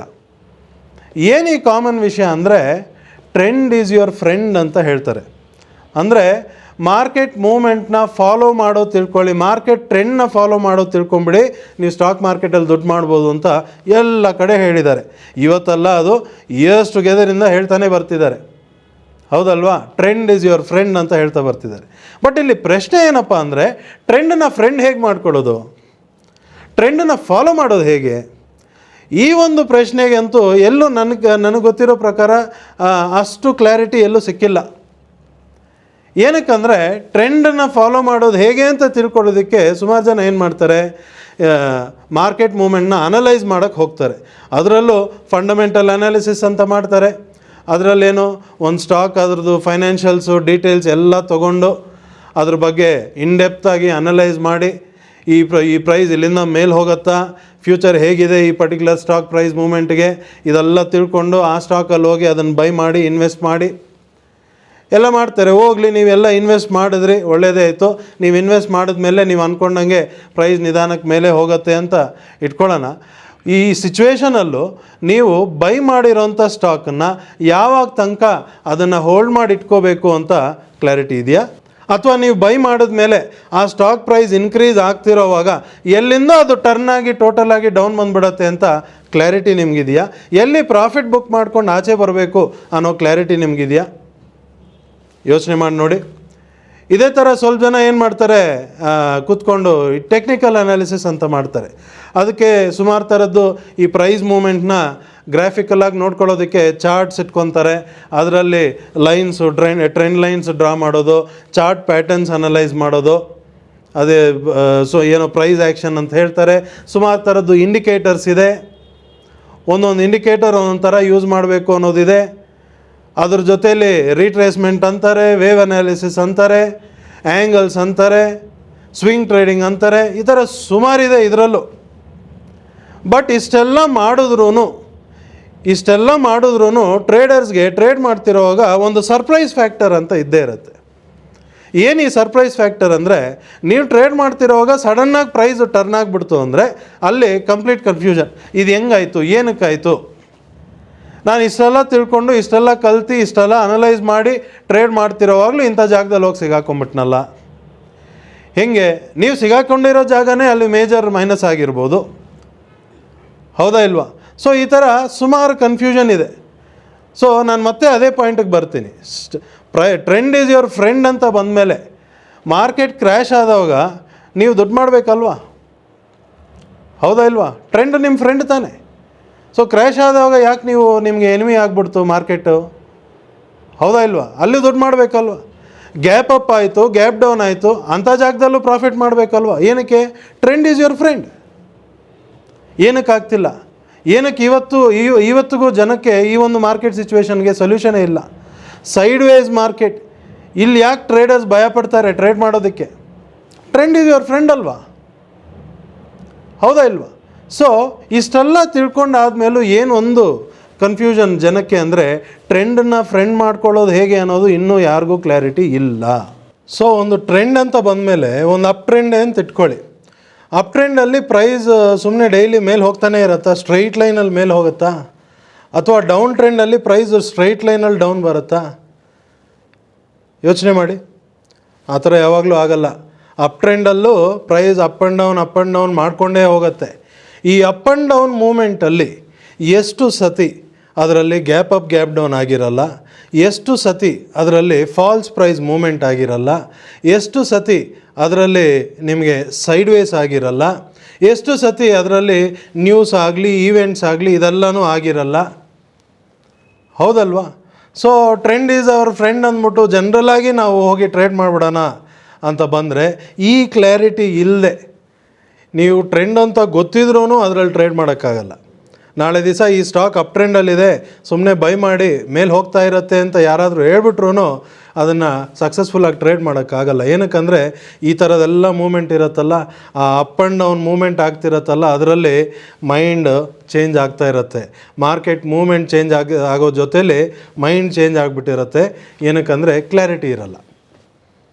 Speaker 1: ಏನು ಈ ಕಾಮನ್ ವಿಷಯ ಅಂದರೆ, ಟ್ರೆಂಡ್ ಈಸ್ ಯುವರ್ ಫ್ರೆಂಡ್ ಅಂತ ಹೇಳ್ತಾರೆ. ಅಂದರೆ ಮಾರ್ಕೆಟ್ ಮೂವ್ಮೆಂಟ್ನ ಫಾಲೋ ಮಾಡೋದು ತಿಳ್ಕೊಳ್ಳಿ, ಮಾರ್ಕೆಟ್ ಟ್ರೆಂಡ್ನ ಫಾಲೋ ಮಾಡೋದು ತಿಳ್ಕೊಂಬಿಡಿ, ನೀವು ಸ್ಟಾಕ್ ಮಾರ್ಕೆಟಲ್ಲಿ ದುಡ್ಡು ಮಾಡ್ಬೋದು ಅಂತ ಎಲ್ಲ ಕಡೆ ಹೇಳಿದ್ದಾರೆ. ಇವತ್ತಲ್ಲ, ಅದು ಇಯರ್ಸ್ ಟುಗೆದರಿಂದ ಹೇಳ್ತಾನೆ ಬರ್ತಿದ್ದಾರೆ, ಹೌದಲ್ವಾ? ಟ್ರೆಂಡ್ ಈಸ್ ಯುವರ್ ಫ್ರೆಂಡ್ ಅಂತ ಹೇಳ್ತಾ ಬರ್ತಿದ್ದಾರೆ. ಬಟ್ ಇಲ್ಲಿ ಪ್ರಶ್ನೆ ಏನಪ್ಪ ಅಂದರೆ, ಟ್ರೆಂಡನ್ನ ಫ್ರೆಂಡ್ ಹೇಗೆ ಮಾಡ್ಕೊಳ್ಳೋದು, ಟ್ರೆಂಡನ್ನು ಫಾಲೋ ಮಾಡೋದು ಹೇಗೆ? ಈ ಒಂದು ಪ್ರಶ್ನೆಗೆ ಅಂತೂ ಎಲ್ಲೂ ನನಗೆ ಗೊತ್ತಿರೋ ಪ್ರಕಾರ ಅಷ್ಟು ಕ್ಲಾರಿಟಿ ಎಲ್ಲೂ ಸಿಕ್ಕಿಲ್ಲ. ಏನಕ್ಕಂದರೆ ಟ್ರೆಂಡನ್ನು ಫಾಲೋ ಮಾಡೋದು ಹೇಗೆ ಅಂತ ತಿಳ್ಕೊಳ್ಳೋದಕ್ಕೆ ಸುಮಾರು ಜನ ಏನು ಮಾಡ್ತಾರೆ, ಮಾರ್ಕೆಟ್ ಮೂಮೆಂಟ್ನ ಅನಲೈಸ್ ಮಾಡೋಕ್ಕೆ ಹೋಗ್ತಾರೆ. ಅದರಲ್ಲೂ ಫಂಡಮೆಂಟಲ್ ಅನಾಲಿಸಿಸ್ ಅಂತ ಮಾಡ್ತಾರೆ. ಅದರಲ್ಲೇನೋ ಒಂದು ಸ್ಟಾಕ್ ಅದ್ರದ್ದು ಫೈನಾನ್ಷಿಯಲ್ಸು ಡೀಟೇಲ್ಸ್ ಎಲ್ಲ ತೊಗೊಂಡು ಅದ್ರ ಬಗ್ಗೆ ಇನ್ಡೆಪ್ತಾಗಿ ಅನಲೈಸ್ ಮಾಡಿ ಈ ಪ್ರೈಸ್ ಇಲ್ಲಿಂದ ಮೇಲೆ ಹೋಗುತ್ತಾ, ಫ್ಯೂಚರ್ ಹೇಗಿದೆ ಈ ಪರ್ಟಿಕ್ಯುಲರ್ ಸ್ಟಾಕ್ ಪ್ರೈಸ್ ಮೂಮೆಂಟ್ಗೆ, ಇದೆಲ್ಲ ತಿಳ್ಕೊಂಡು ಆ ಸ್ಟಾಕಲ್ಲಿ ಹೋಗಿ ಅದನ್ನು ಬೈ ಮಾಡಿ ಇನ್ವೆಸ್ಟ್ ಮಾಡಿ ಎಲ್ಲ ಮಾಡ್ತಾರೆ. ಹೋಗಲಿ, ನೀವೆಲ್ಲ ಇನ್ವೆಸ್ಟ್ ಮಾಡಿದ್ರಿ, ಒಳ್ಳೆಯದೇ ಆಯಿತು. ನೀವು ಇನ್ವೆಸ್ಟ್ ಮಾಡಿದ್ಮೇಲೆ ನೀವು ಅಂದ್ಕೊಂಡಂಗೆ ಪ್ರೈಸ್ ನಿಧಾನಕ್ಕೆ ಮೇಲೆ ಹೋಗುತ್ತೆ ಅಂತ ಇಟ್ಕೊಳ್ಳೋಣ. ಈ ಸಿಚುವೇಷನಲ್ಲೂ ನೀವು ಬೈ ಮಾಡಿರೋಂಥ ಸ್ಟಾಕನ್ನು ಯಾವಾಗ ತನಕ ಅದನ್ನು ಹೋಲ್ಡ್ ಮಾಡಿ ಇಟ್ಕೋಬೇಕು ಅಂತ ಕ್ಲಾರಿಟಿ ಇದೆಯಾ? ಅಥವಾ ನೀವು ಬೈ ಮಾಡಿದ್ಮೇಲೆ ಆ ಸ್ಟಾಕ್ ಪ್ರೈಸ್ ಇನ್ಕ್ರೀಸ್ ಆಗ್ತಿರೋವಾಗ ಎಲ್ಲಿಂದ ಅದು ಟರ್ನ್ ಆಗಿ ಟೋಟಲಾಗಿ ಡೌನ್ ಬಂದುಬಿಡತ್ತೆ ಅಂತ ಕ್ಲಾರಿಟಿ ನಿಮಗಿದೆಯಾ? ಎಲ್ಲಿ ಪ್ರಾಫಿಟ್ ಬುಕ್ ಮಾಡ್ಕೊಂಡು ಆಚೆ ಬರಬೇಕು ಅನ್ನೋ ಕ್ಲಾರಿಟಿ ನಿಮಗಿದೆಯಾ? ಯೋಚನೆ ಮಾಡಿ ನೋಡಿ. ಇದೇ ಥರ ಸ್ವಲ್ಪ ಜನ ಏನು ಮಾಡ್ತಾರೆ, ಕೂತ್ಕೊಂಡು ಟೆಕ್ನಿಕಲ್ ಅನಾಲಿಸಿಸ್ ಅಂತ ಮಾಡ್ತಾರೆ. ಅದಕ್ಕೆ ಸುಮಾರು ಥರದ್ದು ಈ ಪ್ರೈಸ್ ಮೂಮೆಂಟ್ನ ಗ್ರಾಫಿಕಲಾಗಿ ನೋಡ್ಕೊಳ್ಳೋದಕ್ಕೆ ಚಾರ್ಟ್ಸ್ ಇಟ್ಕೊತಾರೆ. ಅದರಲ್ಲಿ ಲೈನ್ಸು ಟ್ರೆಂಡ್ ಲೈನ್ಸ್ ಡ್ರಾ ಮಾಡೋದು, ಚಾರ್ಟ್ ಪ್ಯಾಟರ್ನ್ಸ್ ಅನಲೈಸ್ ಮಾಡೋದು, ಅದೇ ಏನೋ ಪ್ರೈಸ್ ಆ್ಯಕ್ಷನ್ ಅಂತ ಹೇಳ್ತಾರೆ. ಸುಮಾರು ಥರದ್ದು ಇಂಡಿಕೇಟರ್ಸ್ ಇದೆ. ಒಂದೊಂದು ಇಂಡಿಕೇಟರ್ ಒಂದೊಂದು ಥರ ಯೂಸ್ ಮಾಡಬೇಕು ಅನ್ನೋದಿದೆ. ಅದ್ರ ಜೊತೆಯಲ್ಲಿ ರೀಟ್ರೇಸ್ಮೆಂಟ್ ಅಂತಾರೆ, ವೇವ್ ಅನಾಲಿಸಿಸ್ ಅಂತಾರೆ, ಆ್ಯಂಗಲ್ಸ್ ಅಂತಾರೆ, ಸ್ವಿಂಗ್ ಟ್ರೇಡಿಂಗ್ ಅಂತಾರೆ. ಈ ಥರ ಸುಮಾರಿದೆ ಇದರಲ್ಲೂ. ಬಟ್ ಇಷ್ಟೆಲ್ಲ ಮಾಡಿದ್ರೂ ಟ್ರೇಡರ್ಸ್ಗೆ ಟ್ರೇಡ್ ಮಾಡ್ತಿರೋವಾಗ ಒಂದು ಸರ್ಪ್ರೈಸ್ ಫ್ಯಾಕ್ಟರ್ ಅಂತ ಇದ್ದೇ ಇರುತ್ತೆ. ಏನು ಈ ಸರ್ಪ್ರೈಸ್ ಫ್ಯಾಕ್ಟರ್ ಅಂದರೆ, ನೀವು ಟ್ರೇಡ್ ಮಾಡ್ತಿರೋವಾಗ ಸಡನ್ನಾಗಿ ಪ್ರೈಸ್ ಟರ್ನ್ ಆಗಿಬಿಡ್ತು ಅಂದರೆ ಅಲ್ಲಿ ಕಂಪ್ಲೀಟ್ ಕನ್ಫ್ಯೂಷನ್. ಇದು ಹೆಂಗಾಯಿತು, ಏನಕ್ಕಾಯಿತು, ನಾನು ಇಷ್ಟೆಲ್ಲ ತಿಳ್ಕೊಂಡು ಇಷ್ಟೆಲ್ಲ ಕಲ್ತು ಇಷ್ಟೆಲ್ಲ ಅನಲೈಸ್ ಮಾಡಿ ಟ್ರೇಡ್ ಮಾಡ್ತಿರೋವಾಗಲೂ ಇಂಥ ಜಾಗದಲ್ಲಿ ಹೋಗಿ ಸಿಗಾಕೊಂಬಿಟ್ನಲ್ಲ. ಹೇಗೆ? ನೀವು ಸಿಗಾಕೊಂಡಿರೋ ಜಾಗನೇ ಅಲ್ಲಿ ಮೇಜರ್ ಮೈನಸ್ ಆಗಿರ್ಬೋದು, ಹೌದಾ ಇಲ್ವಾ? ಸೊ ಈ ಥರ ಸುಮಾರು ಕನ್ಫ್ಯೂಷನ್ ಇದೆ. ಸೊ ನಾನು ಮತ್ತೆ ಅದೇ ಪಾಯಿಂಟಿಗೆ ಬರ್ತೀನಿ. ಟ್ರೆಂಡ್ ಈಸ್ ಯುವರ್ ಫ್ರೆಂಡ್ ಅಂತ ಬಂದಮೇಲೆ ಮಾರ್ಕೆಟ್ ಕ್ರ್ಯಾಶ್ ಆದವಾಗ ನೀವು ದುಡ್ಡು ಮಾಡಬೇಕಲ್ವಾ, ಹೌದಾ ಇಲ್ವಾ? ಟ್ರೆಂಡ್ ನಿಮ್ಮ ಫ್ರೆಂಡ್ ತಾನೆ. ಸೊ ಕ್ರ್ಯಾಶ್ ಆದವಾಗ ಯಾಕೆ ನಿಮಗೆ ಎನಿಮಿ ಆಗಿಬಿಡ್ತು ಮಾರ್ಕೆಟು, ಹೌದಾ ಇಲ್ವಾ? ಅಲ್ಲಿ ದುಡ್ಡು ಮಾಡಬೇಕಲ್ವ. ಗ್ಯಾಪ್ ಅಪ್ ಆಯಿತು, ಗ್ಯಾಪ್ ಡೌನ್ ಆಯಿತು, ಅಂಥ ಜಾಗದಲ್ಲೂ ಪ್ರಾಫಿಟ್ ಮಾಡಬೇಕಲ್ವ. ಏನಕ್ಕೆ? Trend is your friend. ಏನಕ್ಕಾಗ್ತಿಲ್ಲ? ಏನಕ್ಕೆ ಇವತ್ತಿಗೂ ಜನಕ್ಕೆ ಈ ಒಂದು ಮಾರ್ಕೆಟ್ ಸಿಚುವೇಶನ್ಗೆ ಸೊಲ್ಯೂಷನೇ ಇಲ್ಲ. Sideways market. ಇಲ್ಲಿ ಯಾಕೆ ಟ್ರೇಡರ್ಸ್ ಭಯಪಡ್ತಾರೆ ಟ್ರೇಡ್ ಮಾಡೋದಕ್ಕೆ? ಟ್ರೆಂಡ್ ಈಸ್ ಯುವರ್ ಫ್ರೆಂಡ್ ಅಲ್ವಾ, ಹೌದಾ ಇಲ್ವಾ? ಸೊ ಇಷ್ಟೆಲ್ಲ ತಿಳ್ಕೊಂಡಾದ್ಮೇಲೂ ಏನು ಒಂದು ಕನ್ಫ್ಯೂಷನ್ ಜನಕ್ಕೆ ಅಂದರೆ, ಟ್ರೆಂಡನ್ನು ಫ್ರೆಂಡ್ ಮಾಡ್ಕೊಳ್ಳೋದು ಹೇಗೆ ಅನ್ನೋದು ಇನ್ನೂ ಯಾರಿಗೂ ಕ್ಲಾರಿಟಿ ಇಲ್ಲ. ಸೊ ಒಂದು ಟ್ರೆಂಡ್ ಅಂತ ಬಂದಮೇಲೆ ಒಂದು ಅಪ್ ಟ್ರೆಂಡ್ ಅಂತ ಇಟ್ಕೊಳ್ಳಿ. ಅಪ್ ಟ್ರೆಂಡಲ್ಲಿ ಪ್ರೈಸ್ ಸುಮ್ಮನೆ ಡೈಲಿ ಮೇಲೆ ಹೋಗ್ತಾನೆ ಇರುತ್ತಾ, ಸ್ಟ್ರೈಟ್ ಲೈನಲ್ಲಿ ಮೇಲೆ ಹೋಗುತ್ತಾ? ಅಥವಾ ಡೌನ್ ಟ್ರೆಂಡಲ್ಲಿ ಪ್ರೈಸ್ ಸ್ಟ್ರೈಟ್ ಲೈನಲ್ಲಿ ಡೌನ್ ಬರುತ್ತಾ? ಯೋಚನೆ ಮಾಡಿ. ಆ ಥರ ಯಾವಾಗಲೂ ಆಗಲ್ಲ. ಅಪ್ ಟ್ರೆಂಡಲ್ಲೂ ಪ್ರೈಸ್ ಅಪ್ ಆ್ಯಂಡ್ ಡೌನ್ ಮಾಡಿಕೊಂಡೇ ಹೋಗುತ್ತೆ. ಈ ಅಪ್ ಆ್ಯಂಡ್ ಡೌನ್ ಮೂಮೆಂಟಲ್ಲಿ ಎಷ್ಟು ಸತಿ ಅದರಲ್ಲಿ ಗ್ಯಾಪ್ ಅಪ್ ಗ್ಯಾಪ್ ಡೌನ್ ಆಗಿರಲ್ಲ, ಎಷ್ಟು ಸತಿ ಅದರಲ್ಲಿ ಫಾಲ್ಸ್ ಪ್ರೈಸ್ ಮೂಮೆಂಟ್ ಆಗಿರಲ್ಲ, ಎಷ್ಟು ಸತಿ ಅದರಲ್ಲಿ ನಿಮಗೆ ಸೈಡ್ ವೇಸ್ ಆಗಿರಲ್ಲ, ಎಷ್ಟು ಸತಿ ಅದರಲ್ಲಿ ನ್ಯೂಸ್ ಆಗಲಿ ಈವೆಂಟ್ಸ್ ಆಗಲಿ ಇದೆಲ್ಲನೂ ಆಗಿರಲ್ಲ, ಹೌದಲ್ವಾ? So trend is our friend ಅಂದ್ಬಿಟ್ಟು ಜನರಲಾಗಿ ನಾವು ಹೋಗಿ ಟ್ರೇಡ್ ಮಾಡಿಬಿಡೋಣ ಅಂತ ಬಂದರೆ, ಈ ಕ್ಲಾರಿಟಿ ಇಲ್ಲದೆ ನೀವು ಟ್ರೆಂಡ್ ಅಂತ ಗೊತ್ತಿದ್ರೂ ಅದರಲ್ಲಿ ಟ್ರೇಡ್ ಮಾಡೋಕ್ಕಾಗಲ್ಲ. ನಾಳೆ ದಿವಸ ಈ ಸ್ಟಾಕ್ ಅಪ್ ಟ್ರೆಂಡಲ್ಲಿದೆ, ಸುಮ್ಮನೆ ಬೈ ಮಾಡಿ ಮೇಲೆ ಹೋಗ್ತಾ ಇರುತ್ತೆ ಅಂತ ಯಾರಾದರೂ ಹೇಳ್ಬಿಟ್ರೂ ಅದನ್ನು ಸಕ್ಸಸ್ಫುಲ್ಲಾಗಿ ಟ್ರೇಡ್ ಮಾಡೋಕ್ಕಾಗಲ್ಲ. ಏನಕ್ಕಂದರೆ ಈ ಥರದೆಲ್ಲ ಮೂಮೆಂಟ್ ಇರುತ್ತಲ್ಲ, ಆ ಅಪ್ ಆ್ಯಂಡ್ ಡೌನ್ ಮೂಮೆಂಟ್ ಆಗ್ತಿರತ್ತಲ್ಲ, ಅದರಲ್ಲಿ ಮೈಂಡ್ ಚೇಂಜ್ ಆಗ್ತಾ ಇರುತ್ತೆ. ಮಾರ್ಕೆಟ್ ಮೂಮೆಂಟ್ ಚೇಂಜ್ ಆಗೋ ಜೊತೆಲಿ ಮೈಂಡ್ ಚೇಂಜ್ ಆಗಿಬಿಟ್ಟಿರುತ್ತೆ. ಏನಕ್ಕಂದರೆ ಕ್ಲಾರಿಟಿ ಇರಲ್ಲ,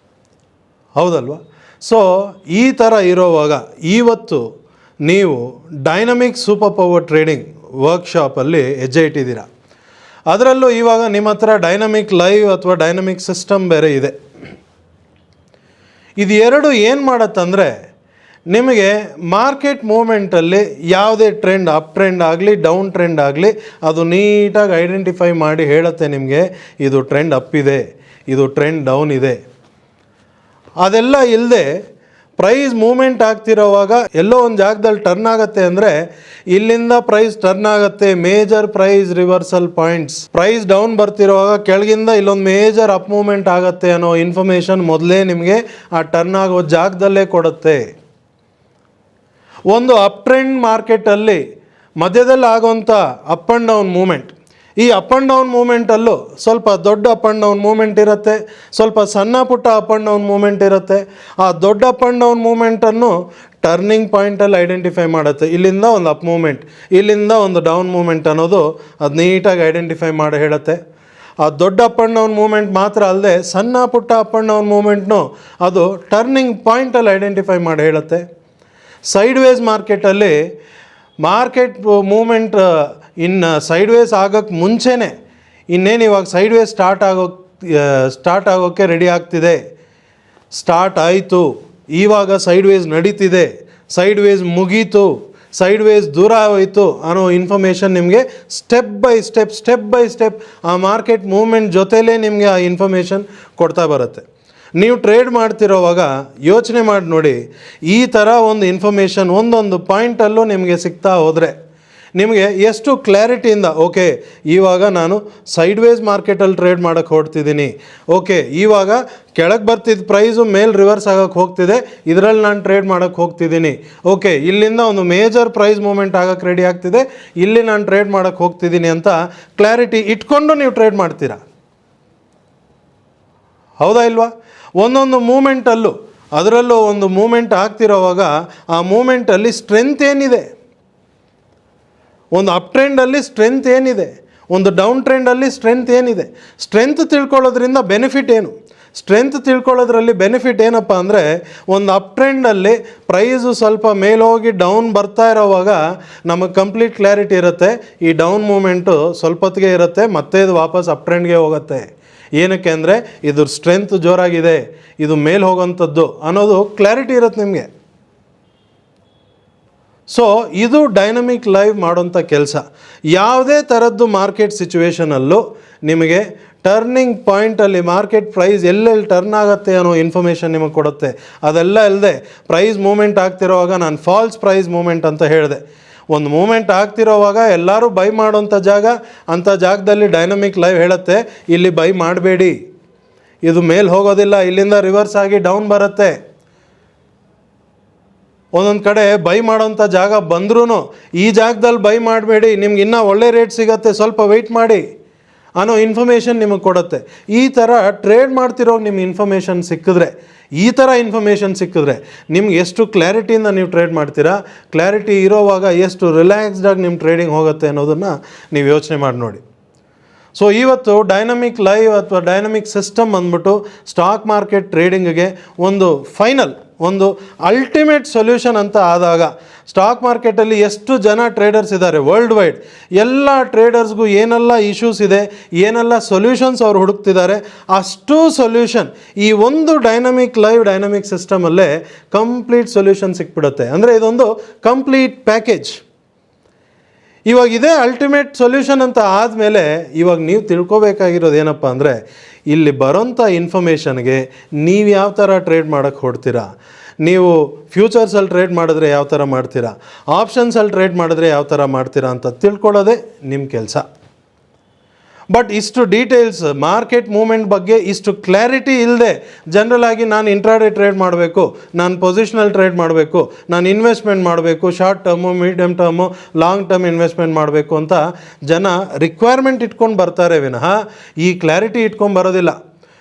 Speaker 1: ಹೌದಲ್ವಾ? ಸೊ ಈ ಥರ ಇರೋವಾಗ ಇವತ್ತು ನೀವು ಡೈನಮಿಕ್ ಸೂಪರ್ ಪವರ್ ಟ್ರೇಡಿಂಗ್ ವರ್ಕ್ಶಾಪಲ್ಲಿ ಹೆಜ್ಜೆ ಇಟ್ಟಿದ್ದೀರಾ. ಅದರಲ್ಲೂ ಇವಾಗ ನಿಮ್ಮ ಹತ್ರ ಡೈನಮಿಕ್ ಲೈವ್ ಅಥವಾ ಡೈನಮಿಕ್ ಸಿಸ್ಟಮ್ ಬೇರೆ ಇದೆ. ಇದು ಎರಡು ಏನು ಮಾಡತ್ತಂದರೆ ನಿಮಗೆ ಮಾರ್ಕೆಟ್ ಮೂಮೆಂಟಲ್ಲಿ ಯಾವುದೇ ಟ್ರೆಂಡ್ ಅಪ್ ಟ್ರೆಂಡ್ ಆಗಲಿ ಡೌನ್ ಟ್ರೆಂಡ್ ಆಗಲಿ ಅದು ನೀಟಾಗಿ ಐಡೆಂಟಿಫೈ ಮಾಡಿ ಹೇಳುತ್ತೆ ನಿಮಗೆ ಇದು ಟ್ರೆಂಡ್ ಅಪ್ ಇದೆ, ಇದು ಟ್ರೆಂಡ್ ಡೌನ್ ಇದೆ. ಅದೆಲ್ಲ ಇಲ್ಲದೆ ಪ್ರೈಸ್ ಮೂಮೆಂಟ್ ಆಗ್ತಿರೋವಾಗ ಎಲ್ಲೋ ಒಂದು ಜಾಗದಲ್ಲಿ ಟರ್ನ್ ಆಗುತ್ತೆ ಅಂದರೆ ಇಲ್ಲಿಂದ ಪ್ರೈಸ್ ಟರ್ನ್ ಆಗುತ್ತೆ, major price reversal points. Price down ಬರ್ತಿರೋವಾಗ ಕೆಳಗಿಂದ ಇಲ್ಲೊಂದು ಮೇಜರ್ ಅಪ್ ಮೂಮೆಂಟ್ ಆಗುತ್ತೆ ಅನ್ನೋ ಇನ್ಫಾರ್ಮೇಷನ್ ಮೊದಲೇ ನಿಮಗೆ ಆ ಟರ್ನ್ ಆಗೋ ಜಾಗದಲ್ಲೇ ಕೊಡುತ್ತೆ. ಒಂದು ಅಪ್ ಟ್ರೆಂಡ್ ಮಾರ್ಕೆಟಲ್ಲಿ ಮಧ್ಯದಲ್ಲಿ ಆಗೋಂಥ ಅಪ್ ಆ್ಯಂಡ್ ಡೌನ್ ಮೂಮೆಂಟ್, ಈ ಅಪ್ ಆ್ಯಂಡ್ ಡೌನ್ ಮೂಮೆಂಟಲ್ಲೂ ಸ್ವಲ್ಪ ದೊಡ್ಡ ಅಪ್ ಆ್ಯಂಡ್ ಡೌನ್ ಮೂಮೆಂಟ್ ಇರುತ್ತೆ, ಸ್ವಲ್ಪ ಸಣ್ಣ ಪುಟ್ಟ ಅಪ್ ಆ್ಯಂಡ್ ಡೌನ್ ಮೂಮೆಂಟ್ ಇರುತ್ತೆ. ಆ ದೊಡ್ಡ ಅಪ್ ಆ್ಯಂಡ್ ಡೌನ್ ಮೂಮೆಂಟನ್ನು ಟರ್ನಿಂಗ್ ಪಾಯಿಂಟಲ್ಲಿ ಐಡೆಂಟಿಫೈ ಮಾಡುತ್ತೆ. ಇಲ್ಲಿಂದ ಒಂದು ಅಪ್ ಮೂಮೆಂಟ್, ಇಲ್ಲಿಂದ ಒಂದು ಡೌನ್ ಮೂಮೆಂಟ್ ಅನ್ನೋದು ಅದು ನೀಟಾಗಿ ಐಡೆಂಟಿಫೈ ಮಾಡಿ ಹೇಳುತ್ತೆ. ಆ ದೊಡ್ಡ ಅಪ್ ಆ್ಯಂಡ್ ಡೌನ್ ಮೂಮೆಂಟ್ ಮಾತ್ರ ಅಲ್ಲದೆ ಸಣ್ಣ ಪುಟ್ಟ ಅಪ್ ಆ್ಯಂಡ್ ಡೌನ್ ಮೂಮೆಂಟ್ನು ಅದು ಟರ್ನಿಂಗ್ ಪಾಯಿಂಟಲ್ಲಿ ಐಡೆಂಟಿಫೈ ಮಾಡಿ ಹೇಳುತ್ತೆ. ಸೈಡ್ ವೇಸ್ ಮಾರ್ಕೆಟಲ್ಲಿ ಮಾರ್ಕೆಟ್ ಮೂಮೆಂಟ್ ಸೈಡ್ ವೇಸ್ ಆಗೋಕ್ಕೆ ಮುಂಚೆನೇ ಇನ್ನೇನು ಇವಾಗ ಸೈಡ್ ವೇಸ್ ಸ್ಟಾರ್ಟ್ ಆಗೋಕ್ಕೆ ರೆಡಿ ಆಗ್ತಿದೆ, ಸ್ಟಾರ್ಟ್ ಆಯಿತು, ಇವಾಗ ಸೈಡ್ ವೇಸ್ ನಡೀತಿದೆ, ಸೈಡ್ ವೇಸ್ ಮುಗೀತು, ಸೈಡ್ ವೇಸ್ ದೂರ ಹೋಯಿತು ಅನ್ನೋ ಇನ್ಫಾರ್ಮೇಷನ್ ನಿಮಗೆ ಸ್ಟೆಪ್ ಬೈ ಸ್ಟೆಪ್ ಆ ಮಾರ್ಕೆಟ್ ಮೂಮೆಂಟ್ ಜೊತೆಲೇ ನಿಮಗೆ ಆ ಇನ್ಫಾರ್ಮೇಷನ್ ಕೊಡ್ತಾ ಬರುತ್ತೆ. ನೀವು ಟ್ರೇಡ್ ಮಾಡ್ತಿರೋವಾಗ ಯೋಚನೆ ಮಾಡಿ ನೋಡಿ, ಈ ಥರ ಒಂದು ಇನ್ಫಾರ್ಮೇಷನ್ ಒಂದೊಂದು ಪಾಯಿಂಟಲ್ಲೂ ನಿಮಗೆ ಸಿಗ್ತಾ ಹೋದರೆ ನಿಮಗೆ ಎಷ್ಟು ಕ್ಲಾರಿಟಿಯಿಂದ ಓಕೆ ಇವಾಗ ನಾನು ಸೈಡ್ ವೇಸ್ ಮಾರ್ಕೆಟಲ್ಲಿ ಟ್ರೇಡ್ ಮಾಡೋಕ್ಕೆ ಹೊಡ್ತಿದ್ದೀನಿ, ಓಕೆ ಇವಾಗ ಕೆಳಗೆ ಬರ್ತಿದ್ದ ಪ್ರೈಸು ಮೇಲೆ ರಿವರ್ಸ್ ಆಗೋಕ್ಕೆ ಹೋಗ್ತಿದೆ, ಇದರಲ್ಲಿ ನಾನು ಟ್ರೇಡ್ ಮಾಡೋಕ್ಕೆ ಹೋಗ್ತಿದ್ದೀನಿ, ಓಕೆ ಇಲ್ಲಿಂದ ಒಂದು ಮೇಜರ್ ಪ್ರೈಸ್ ಮೂಮೆಂಟ್ ಆಗೋಕ್ಕೆ ರೆಡಿ ಆಗ್ತಿದೆ, ಇಲ್ಲಿ ನಾನು ಟ್ರೇಡ್ ಮಾಡೋಕ್ಕೆ ಹೋಗ್ತಿದ್ದೀನಿ ಅಂತ ಕ್ಲಾರಿಟಿ ಇಟ್ಕೊಂಡು ನೀವು ಟ್ರೇಡ್ ಮಾಡ್ತೀರಾ. ಹೌದಾ ಇಲ್ವಾ? ಒಂದೊಂದು ಮೂಮೆಂಟಲ್ಲೂ ಅದರಲ್ಲೂ ಒಂದು ಮೂಮೆಂಟ್ ಆಗ್ತಿರೋವಾಗ ಆ ಮೂಮೆಂಟಲ್ಲಿ ಸ್ಟ್ರೆಂತ್ ಏನಿದೆ, ಒಂದು ಅಪ್ ಟ್ರೆಂಡಲ್ಲಿ ಸ್ಟ್ರೆಂತ್ ಏನಿದೆ, ಒಂದು ಡೌನ್ ಟ್ರೆಂಡಲ್ಲಿ ಸ್ಟ್ರೆಂತ್ ಏನಿದೆ, ಸ್ಟ್ರೆಂತ್ ತಿಳ್ಕೊಳ್ಳೋದ್ರಿಂದ ಬೆನಿಫಿಟ್ ಏನು? ಸ್ಟ್ರೆಂತ್ ತಿಳ್ಕೊಳ್ಳೋದ್ರಲ್ಲಿ ಬೆನಿಫಿಟ್ ಏನಪ್ಪ ಅಂದರೆ ಒಂದು ಅಪ್ ಟ್ರೆಂಡಲ್ಲಿ ಪ್ರೈಸು ಸ್ವಲ್ಪ ಮೇಲೋಗಿ ಡೌನ್ ಬರ್ತಾ ಇರೋವಾಗ ನಮಗೆ ಕಂಪ್ಲೀಟ್ ಕ್ಲಾರಿಟಿ ಇರುತ್ತೆ, ಈ ಡೌನ್ ಮೂಮೆಂಟು ಸ್ವಲ್ಪ ಹೊತ್ತಿಗೆ ಇರುತ್ತೆ, ಮತ್ತೆ ಇದು ವಾಪಸ್ ಅಪ್ ಟ್ರೆಂಡ್ಗೆ ಹೋಗುತ್ತೆ. ಏನಕ್ಕೆ ಅಂದರೆ ಇದ್ರ ಸ್ಟ್ರೆಂತ್ ಜೋರಾಗಿದೆ, ಇದು ಮೇಲೆ ಹೋಗೋಂಥದ್ದು ಅನ್ನೋದು ಕ್ಲಾರಿಟಿ ಇರುತ್ತೆ ನಿಮಗೆ. ಸೊ ಇದು ಡೈನಮಿಕ್ ಲೈವ್ ಮಾಡೋಂಥ ಕೆಲಸ. ಯಾವುದೇ ಥರದ್ದು ಮಾರ್ಕೆಟ್ ಸಿಚುವೇಷನಲ್ಲೂ ನಿಮಗೆ ಟರ್ನಿಂಗ್ ಪಾಯಿಂಟಲ್ಲಿ ಮಾರ್ಕೆಟ್ ಪ್ರೈಸ್ ಎಲ್ಲೆಲ್ಲಿ ಟರ್ನ್ ಆಗುತ್ತೆ ಅನ್ನೋ ಇನ್ಫಾರ್ಮೇಷನ್ ನಿಮಗೆ ಕೊಡುತ್ತೆ. ಅದೆಲ್ಲ ಇಲ್ಲದೆ ಪ್ರೈಸ್ ಮೂಮೆಂಟ್ ಆಗ್ತಿರೋವಾಗ ನಾನು ಫಾಲ್ಸ್ ಪ್ರೈಸ್ ಮೂಮೆಂಟ್ ಅಂತ ಹೇಳಿದೆ. ಒಂದು ಮೂಮೆಂಟ್ ಆಗ್ತಿರೋವಾಗ ಎಲ್ಲರೂ ಬೈ ಮಾಡೋಂಥ ಜಾಗ, ಅಂಥ ಜಾಗದಲ್ಲಿ ಡೈನಮಿಕ್ ಲೈವ್ ಹೇಳುತ್ತೆ ಇಲ್ಲಿ ಬೈ ಮಾಡಬೇಡಿ, ಇದು ಮೇಲೆ ಹೋಗೋದಿಲ್ಲ, ಇಲ್ಲಿಂದ ರಿವರ್ಸ್ ಆಗಿ ಡೌನ್ ಬರುತ್ತೆ. ಒಂದೊಂದು ಕಡೆ ಬೈ ಮಾಡೋಂಥ ಜಾಗ ಬಂದ್ರೂ ಈ ಜಾಗದಲ್ಲಿ ಬೈ ಮಾಡಬೇಡಿ, ನಿಮ್ಗೆ ಇನ್ನೂ ಒಳ್ಳೆ ರೇಟ್ ಸಿಗುತ್ತೆ, ಸ್ವಲ್ಪ ವೆಯ್ಟ್ ಮಾಡಿ ಅನ್ನೋ ಇನ್ಫಾರ್ಮೇಷನ್ ನಿಮಗೆ ಕೊಡುತ್ತೆ. ಈ ಥರ ಟ್ರೇಡ್ ಮಾಡ್ತಿರೋ ನಿಮ್ಗೆ ಇನ್ಫಾರ್ಮೇಷನ್ ಸಿಕ್ಕಿದ್ರೆ, ಈ ಥರ ಇನ್ಫಾರ್ಮೇಷನ್ ಸಿಕ್ಕಿದ್ರೆ ನಿಮ್ಗೆ ಎಷ್ಟು ಕ್ಲಾರಿಟಿಯಿಂದ ನೀವು ಟ್ರೇಡ್ ಮಾಡ್ತೀರಾ, ಕ್ಲಾರಿಟಿ ಇರೋವಾಗ ಎಷ್ಟು ರಿಲ್ಯಾಕ್ಸ್ಡಾಗಿ ನಿಮ್ಮ ಟ್ರೇಡಿಂಗ್ ಹೋಗುತ್ತೆ ಅನ್ನೋದನ್ನು ನೀವು ಯೋಚನೆ ಮಾಡಿ ನೋಡಿ. ಸೊ ಇವತ್ತು ಡೈನಮಿಕ್ ಲೈವ್ ಅಥವಾ ಡೈನಮಿಕ್ ಸಿಸ್ಟಮ್ ಅಂದ್ಬಿಟ್ಟು ಸ್ಟಾಕ್ ಮಾರ್ಕೆಟ್ ಟ್ರೇಡಿಂಗಿಗೆ ಒಂದು ಫೈನಲ್, ಒಂದು ಅಲ್ಟಿಮೇಟ್ ಸೊಲ್ಯೂಷನ್ ಅಂತ ಆದಾಗ ಸ್ಟಾಕ್ ಮಾರ್ಕೆಟಲ್ಲಿ ಎಷ್ಟು ಜನ ಟ್ರೇಡರ್ಸ್ ಇದ್ದಾರೆ ವರ್ಲ್ಡ್ ವೈಡ್, ಎಲ್ಲ ಟ್ರೇಡರ್ಸ್ಗೂ ಏನೆಲ್ಲ ಇಶ್ಯೂಸ್ ಇದೆ, ಏನೆಲ್ಲ ಸೊಲ್ಯೂಷನ್ಸ್ ಅವ್ರು ಹುಡುಕ್ತಿದ್ದಾರೆ, ಅಷ್ಟು ಸೊಲ್ಯೂಷನ್ ಈ ಒಂದು ಡೈನಮಿಕ್ ಲೈವ್ ಡೈನಮಿಕ್ ಸಿಸ್ಟಮಲ್ಲೇ ಕಂಪ್ಲೀಟ್ ಸೊಲ್ಯೂಷನ್ ಸಿಕ್ಬಿಡುತ್ತೆ. ಅಂದರೆ ಇದೊಂದು ಕಂಪ್ಲೀಟ್ ಪ್ಯಾಕೇಜ್. ಇವಾಗ ಇದೇ ಅಲ್ಟಿಮೇಟ್ ಸೊಲ್ಯೂಷನ್ ಅಂತ ಆದಮೇಲೆ ಇವಾಗ ನೀವು ತಿಳ್ಕೊಬೇಕಾಗಿರೋದು ಏನಪ್ಪ ಅಂದರೆ ಇಲ್ಲಿ ಬರೋಂಥ ಇನ್ಫಾರ್ಮೇಷನ್ಗೆ ನೀವು ಯಾವ ಥರ ಟ್ರೇಡ್ ಮಾಡೋಕ್ಕೆ ಹೊಡ್ತೀರಾ, ನೀವು ಫ್ಯೂಚರ್ಸಲ್ಲಿ ಟ್ರೇಡ್ ಮಾಡಿದ್ರೆ ಯಾವ ಥರ ಮಾಡ್ತೀರಾ, ಆಪ್ಷನ್ಸಲ್ಲಿ ಟ್ರೇಡ್ ಮಾಡಿದ್ರೆ ಯಾವ ಥರ ಮಾಡ್ತೀರಾ ಅಂತ ತಿಳ್ಕೊಳ್ಳೋದೇ ನಿಮ್ಮ ಕೆಲಸ. ಬಟ್ ಇಷ್ಟು ಡೀಟೇಲ್ಸ್ ಮಾರ್ಕೆಟ್ ಮೂಮೆಂಟ್ ಬಗ್ಗೆ ಇಷ್ಟು ಕ್ಲಾರಿಟಿ ಇಲ್ಲದೆ ಜನರಲ್ ಆಗಿ ನಾನು ಇಂಟ್ರಾಡೇ ಟ್ರೇಡ್ ಮಾಡಬೇಕು, ನಾನು ಪೊಸಿಷನಲ್ ಟ್ರೇಡ್ ಮಾಡಬೇಕು, ನಾನು ಇನ್ವೆಸ್ಟ್ಮೆಂಟ್ ಮಾಡಬೇಕು, short term, medium term, long term investment ಮಾಡಬೇಕು ಅಂತ ಜನ ರಿಕ್ವೈರ್ಮೆಂಟ್ ಇಟ್ಕೊಂಡು ಬರ್ತಾರೆ ವಿನಃ ಈ ಕ್ಲಾರಿಟಿ ಇಟ್ಕೊಂಡು ಬರೋದಿಲ್ಲ.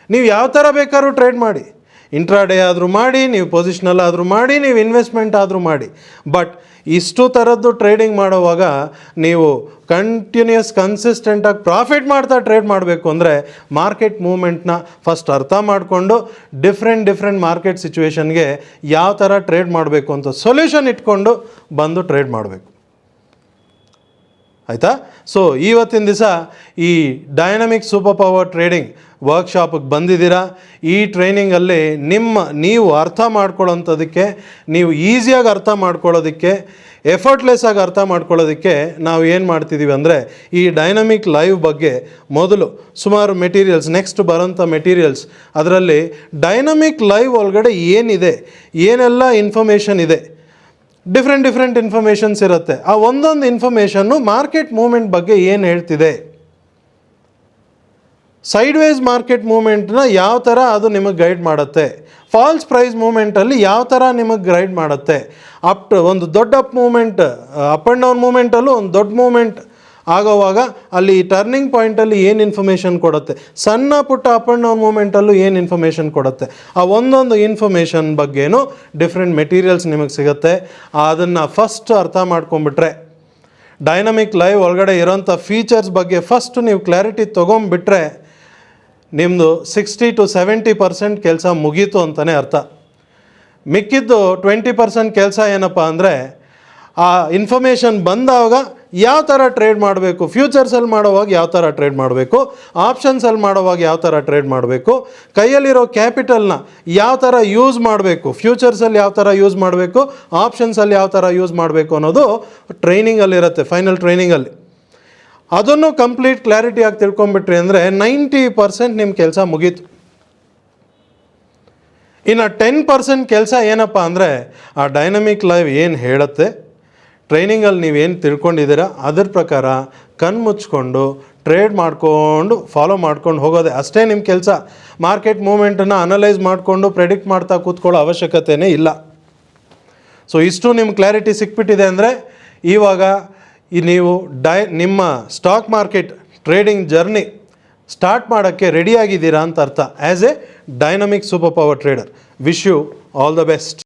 Speaker 1: ನೀವು ಯಾವ ಥರ ಬೇಕಾದ್ರೂ ಟ್ರೇಡ್ ಮಾಡಿ, ಇಂಟ್ರಾಡೇ ಆದರೂ ಮಾಡಿ, ನೀವು ಪೊಸಿಷನಲ್ ಆದರೂ ಮಾಡಿ, ನೀವು ಇನ್ವೆಸ್ಟ್ಮೆಂಟ್ ಆದರೂ ಮಾಡಿ, ಬಟ್ ಇಷ್ಟು ಥರದ್ದು ಟ್ರೇಡಿಂಗ್ ಮಾಡೋವಾಗ ನೀವು ಕಂಟಿನ್ಯೂಸ್ ಕನ್ಸಿಸ್ಟೆಂಟಾಗಿ ಪ್ರಾಫಿಟ್ ಮಾಡ್ತಾ ಟ್ರೇಡ್ ಮಾಡಬೇಕು ಅಂದರೆ ಮಾರ್ಕೆಟ್ ಮೂಮೆಂಟ್ನ ಫಸ್ಟ್ ಅರ್ಥ ಮಾಡಿಕೊಂಡು ಡಿಫ್ರೆಂಟ್ ಮಾರ್ಕೆಟ್ ಸಿಚುವೇಷನ್ಗೆ ಯಾವ ಥರ ಟ್ರೇಡ್ ಮಾಡಬೇಕು ಅಂತ ಸೊಲ್ಯೂಷನ್ ಇಟ್ಕೊಂಡು ಬಂದು ಟ್ರೇಡ್ ಮಾಡಬೇಕು. ಆಯಿತಾ. ಸೊ ಇವತ್ತಿನ ದಿವಸ ಈ ಡೈನಮಿಕ್ ಸೂಪರ್ ಪವರ್ ಟ್ರೇಡಿಂಗ್ ವರ್ಕ್ಶಾಪಿಗೆ ಬಂದಿದ್ದೀರಾ. ಈ ಟ್ರೈನಿಂಗಲ್ಲಿ ನೀವು ಅರ್ಥ ಮಾಡ್ಕೊಳ್ಳೋಂಥದ್ದಕ್ಕೆ, ನೀವು ಈಸಿಯಾಗಿ ಅರ್ಥ ಮಾಡ್ಕೊಳ್ಳೋದಕ್ಕೆ, ಎಫರ್ಟ್ಲೆಸ್ ಆಗಿ ಅರ್ಥ ಮಾಡ್ಕೊಳ್ಳೋದಕ್ಕೆ ನಾವು ಏನು ಮಾಡ್ತಿದ್ದೀವಿ ಅಂದರೆ, ಈ ಡೈನಮಿಕ್ ಲೈವ್ ಬಗ್ಗೆ ಮೊದಲು ಸುಮಾರು ಮೆಟೀರಿಯಲ್ಸ್, ನೆಕ್ಸ್ಟ್ ಬರೋಂಥ ಮೆಟೀರಿಯಲ್ಸ್, ಅದರಲ್ಲಿ ಡೈನಮಿಕ್ ಲೈವ್ ಒಳಗಡೆ ಏನಿದೆ, ಏನೆಲ್ಲ ಇನ್ಫಾರ್ಮೇಷನ್ ಇದೆ, ಡಿಫ್ರೆಂಟ್ ಇನ್ಫಾರ್ಮೇಷನ್ಸ್ ಇರುತ್ತೆ. ಆ ಒಂದೊಂದು ಇನ್ಫಾರ್ಮೇಷನ್ನು ಮಾರ್ಕೆಟ್ ಮೂವ್ಮೆಂಟ್ ಬಗ್ಗೆ ಏನು ಹೇಳ್ತಿದೆ, ಸೈಡ್ ವೇಸ್ ಮಾರ್ಕೆಟ್ ಮೂವ್ಮೆಂಟ್ನ ಯಾವ ಥರ ಅದು ನಿಮಗೆ ಗೈಡ್ ಮಾಡುತ್ತೆ, ಫಾಲ್ಸ್ ಪ್ರೈಸ್ ಮೂವ್ಮೆಂಟಲ್ಲಿ ಯಾವ ಥರ ನಿಮಗೆ ಗೈಡ್ ಮಾಡುತ್ತೆ, ಒಂದು ದೊಡ್ಡ up movement, up and down ಮೂವ್ಮೆಂಟಲ್ಲೂ ಒಂದು ದೊಡ್ಡ ಮೂವ್ಮೆಂಟ್ ಆಗೋವಾಗ ಅಲ್ಲಿ ಟರ್ನಿಂಗ್ ಪಾಯಿಂಟಲ್ಲಿ ಏನು ಇನ್ಫಾರ್ಮೇಷನ್ ಕೊಡುತ್ತೆ, ಸಣ್ಣ ಪುಟ್ಟ ಅಪ್ ಆ್ಯಂಡ್ ಡೌನ್ ಮೂವ್ಮೆಂಟಲ್ಲೂ ಏನು ಇನ್ಫಾರ್ಮೇಷನ್ ಕೊಡುತ್ತೆ, ಆ ಒಂದೊಂದು ಇನ್ಫಾರ್ಮೇಷನ್ ಬಗ್ಗೆನೂ ಡಿಫ್ರೆಂಟ್ ಮೆಟೀರಿಯಲ್ಸ್ ನಿಮಗೆ ಸಿಗುತ್ತೆ. ಅದನ್ನು ಫಸ್ಟ್ ಅರ್ಥ ಮಾಡ್ಕೊಂಬಿಟ್ರೆ, ಡೈನಮಿಕ್ ಲೈವ್ ಒಳಗಡೆ ಇರೋಂಥ ಫೀಚರ್ಸ್ ಬಗ್ಗೆ ಫಸ್ಟ್ ನೀವು ಕ್ಲಾರಿಟಿ ತೊಗೊಂಬಿಟ್ರೆ ನಿಮ್ಮದು 60 to 70% ಕೆಲಸ ಮುಗೀತು ಅಂತಲೇ ಅರ್ಥ. ಮಿಕ್ಕಿದ್ದು 20% ಕೆಲಸ ಏನಪ್ಪ ಅಂದರೆ, ಆ ಇನ್ಫಾರ್ಮೇಷನ್ ಬಂದಾಗ ಯಾವ ಥರ ಟ್ರೇಡ್ ಮಾಡಬೇಕು, ಫ್ಯೂಚರ್ಸಲ್ಲಿ ಮಾಡೋವಾಗ ಯಾವ ಥರ ಟ್ರೇಡ್ ಮಾಡಬೇಕು, ಆಪ್ಷನ್ಸಲ್ಲಿ ಮಾಡೋವಾಗ ಯಾವ ಥರ ಟ್ರೇಡ್ ಮಾಡಬೇಕು, ಕೈಯಲ್ಲಿರೋ ಕ್ಯಾಪಿಟಲ್ನ ಯಾವ ಥರ ಯೂಸ್ ಮಾಡಬೇಕು, ಫ್ಯೂಚರ್ಸಲ್ಲಿ ಯಾವ ಥರ ಯೂಸ್ ಮಾಡಬೇಕು, ಆಪ್ಷನ್ಸಲ್ಲಿ ಯಾವ ಥರ ಯೂಸ್ ಮಾಡಬೇಕು ಅನ್ನೋದು ಟ್ರೈನಿಂಗಲ್ಲಿರುತ್ತೆ, ಫೈನಲ್ ಟ್ರೈನಿಂಗಲ್ಲಿ. ಅದನ್ನು ಕಂಪ್ಲೀಟ್ ಕ್ಲಾರಿಟಿಯಾಗಿ ತಿಳ್ಕೊಂಬಿಟ್ರಿ ಅಂದರೆ 90% ನಿಮ್ಮ ಕೆಲಸ ಮುಗೀತು. ಇನ್ನು 10% ಕೆಲಸ ಏನಪ್ಪ ಅಂದರೆ, ಆ ಡೈನಮಿಕ್ ಲೈವ್ ಏನು ಹೇಳುತ್ತೆ, ಟ್ರೈನಿಂಗಲ್ಲಿ ನೀವೇನು ತಿಳ್ಕೊಂಡಿದ್ದೀರಾ ಅದ್ರ ಪ್ರಕಾರ ಕಣ್ಮುಚ್ಕೊಂಡು ಟ್ರೇಡ್ ಮಾಡಿಕೊಂಡು ಫಾಲೋ ಮಾಡ್ಕೊಂಡು ಹೋಗೋದೆ ಅಷ್ಟೇ ನಿಮ್ಮ ಕೆಲಸ. ಮಾರ್ಕೆಟ್ ಮೂವ್ಮೆಂಟನ್ನು ಅನಲೈಸ್ ಮಾಡಿಕೊಂಡು ಪ್ರೆಡಿಕ್ಟ್ ಮಾಡ್ತಾ ಕೂತ್ಕೊಳ್ಳೋ ಅವಶ್ಯಕತೆಯೇ ಇಲ್ಲ. ಸೊ ಇಷ್ಟು ನಿಮ್ಮ ಕ್ಲಾರಿಟಿ ಸಿಕ್ಬಿಟ್ಟಿದೆ ಅಂದರೆ, ಇವಾಗ ನೀವು ನಿಮ್ಮ stock market trading journey start ಮಾಡೋಕ್ಕೆ ರೆಡಿಯಾಗಿದ್ದೀರಾ ಅಂತ ಅರ್ಥ. As a dynamic super power trader, wish you all the best.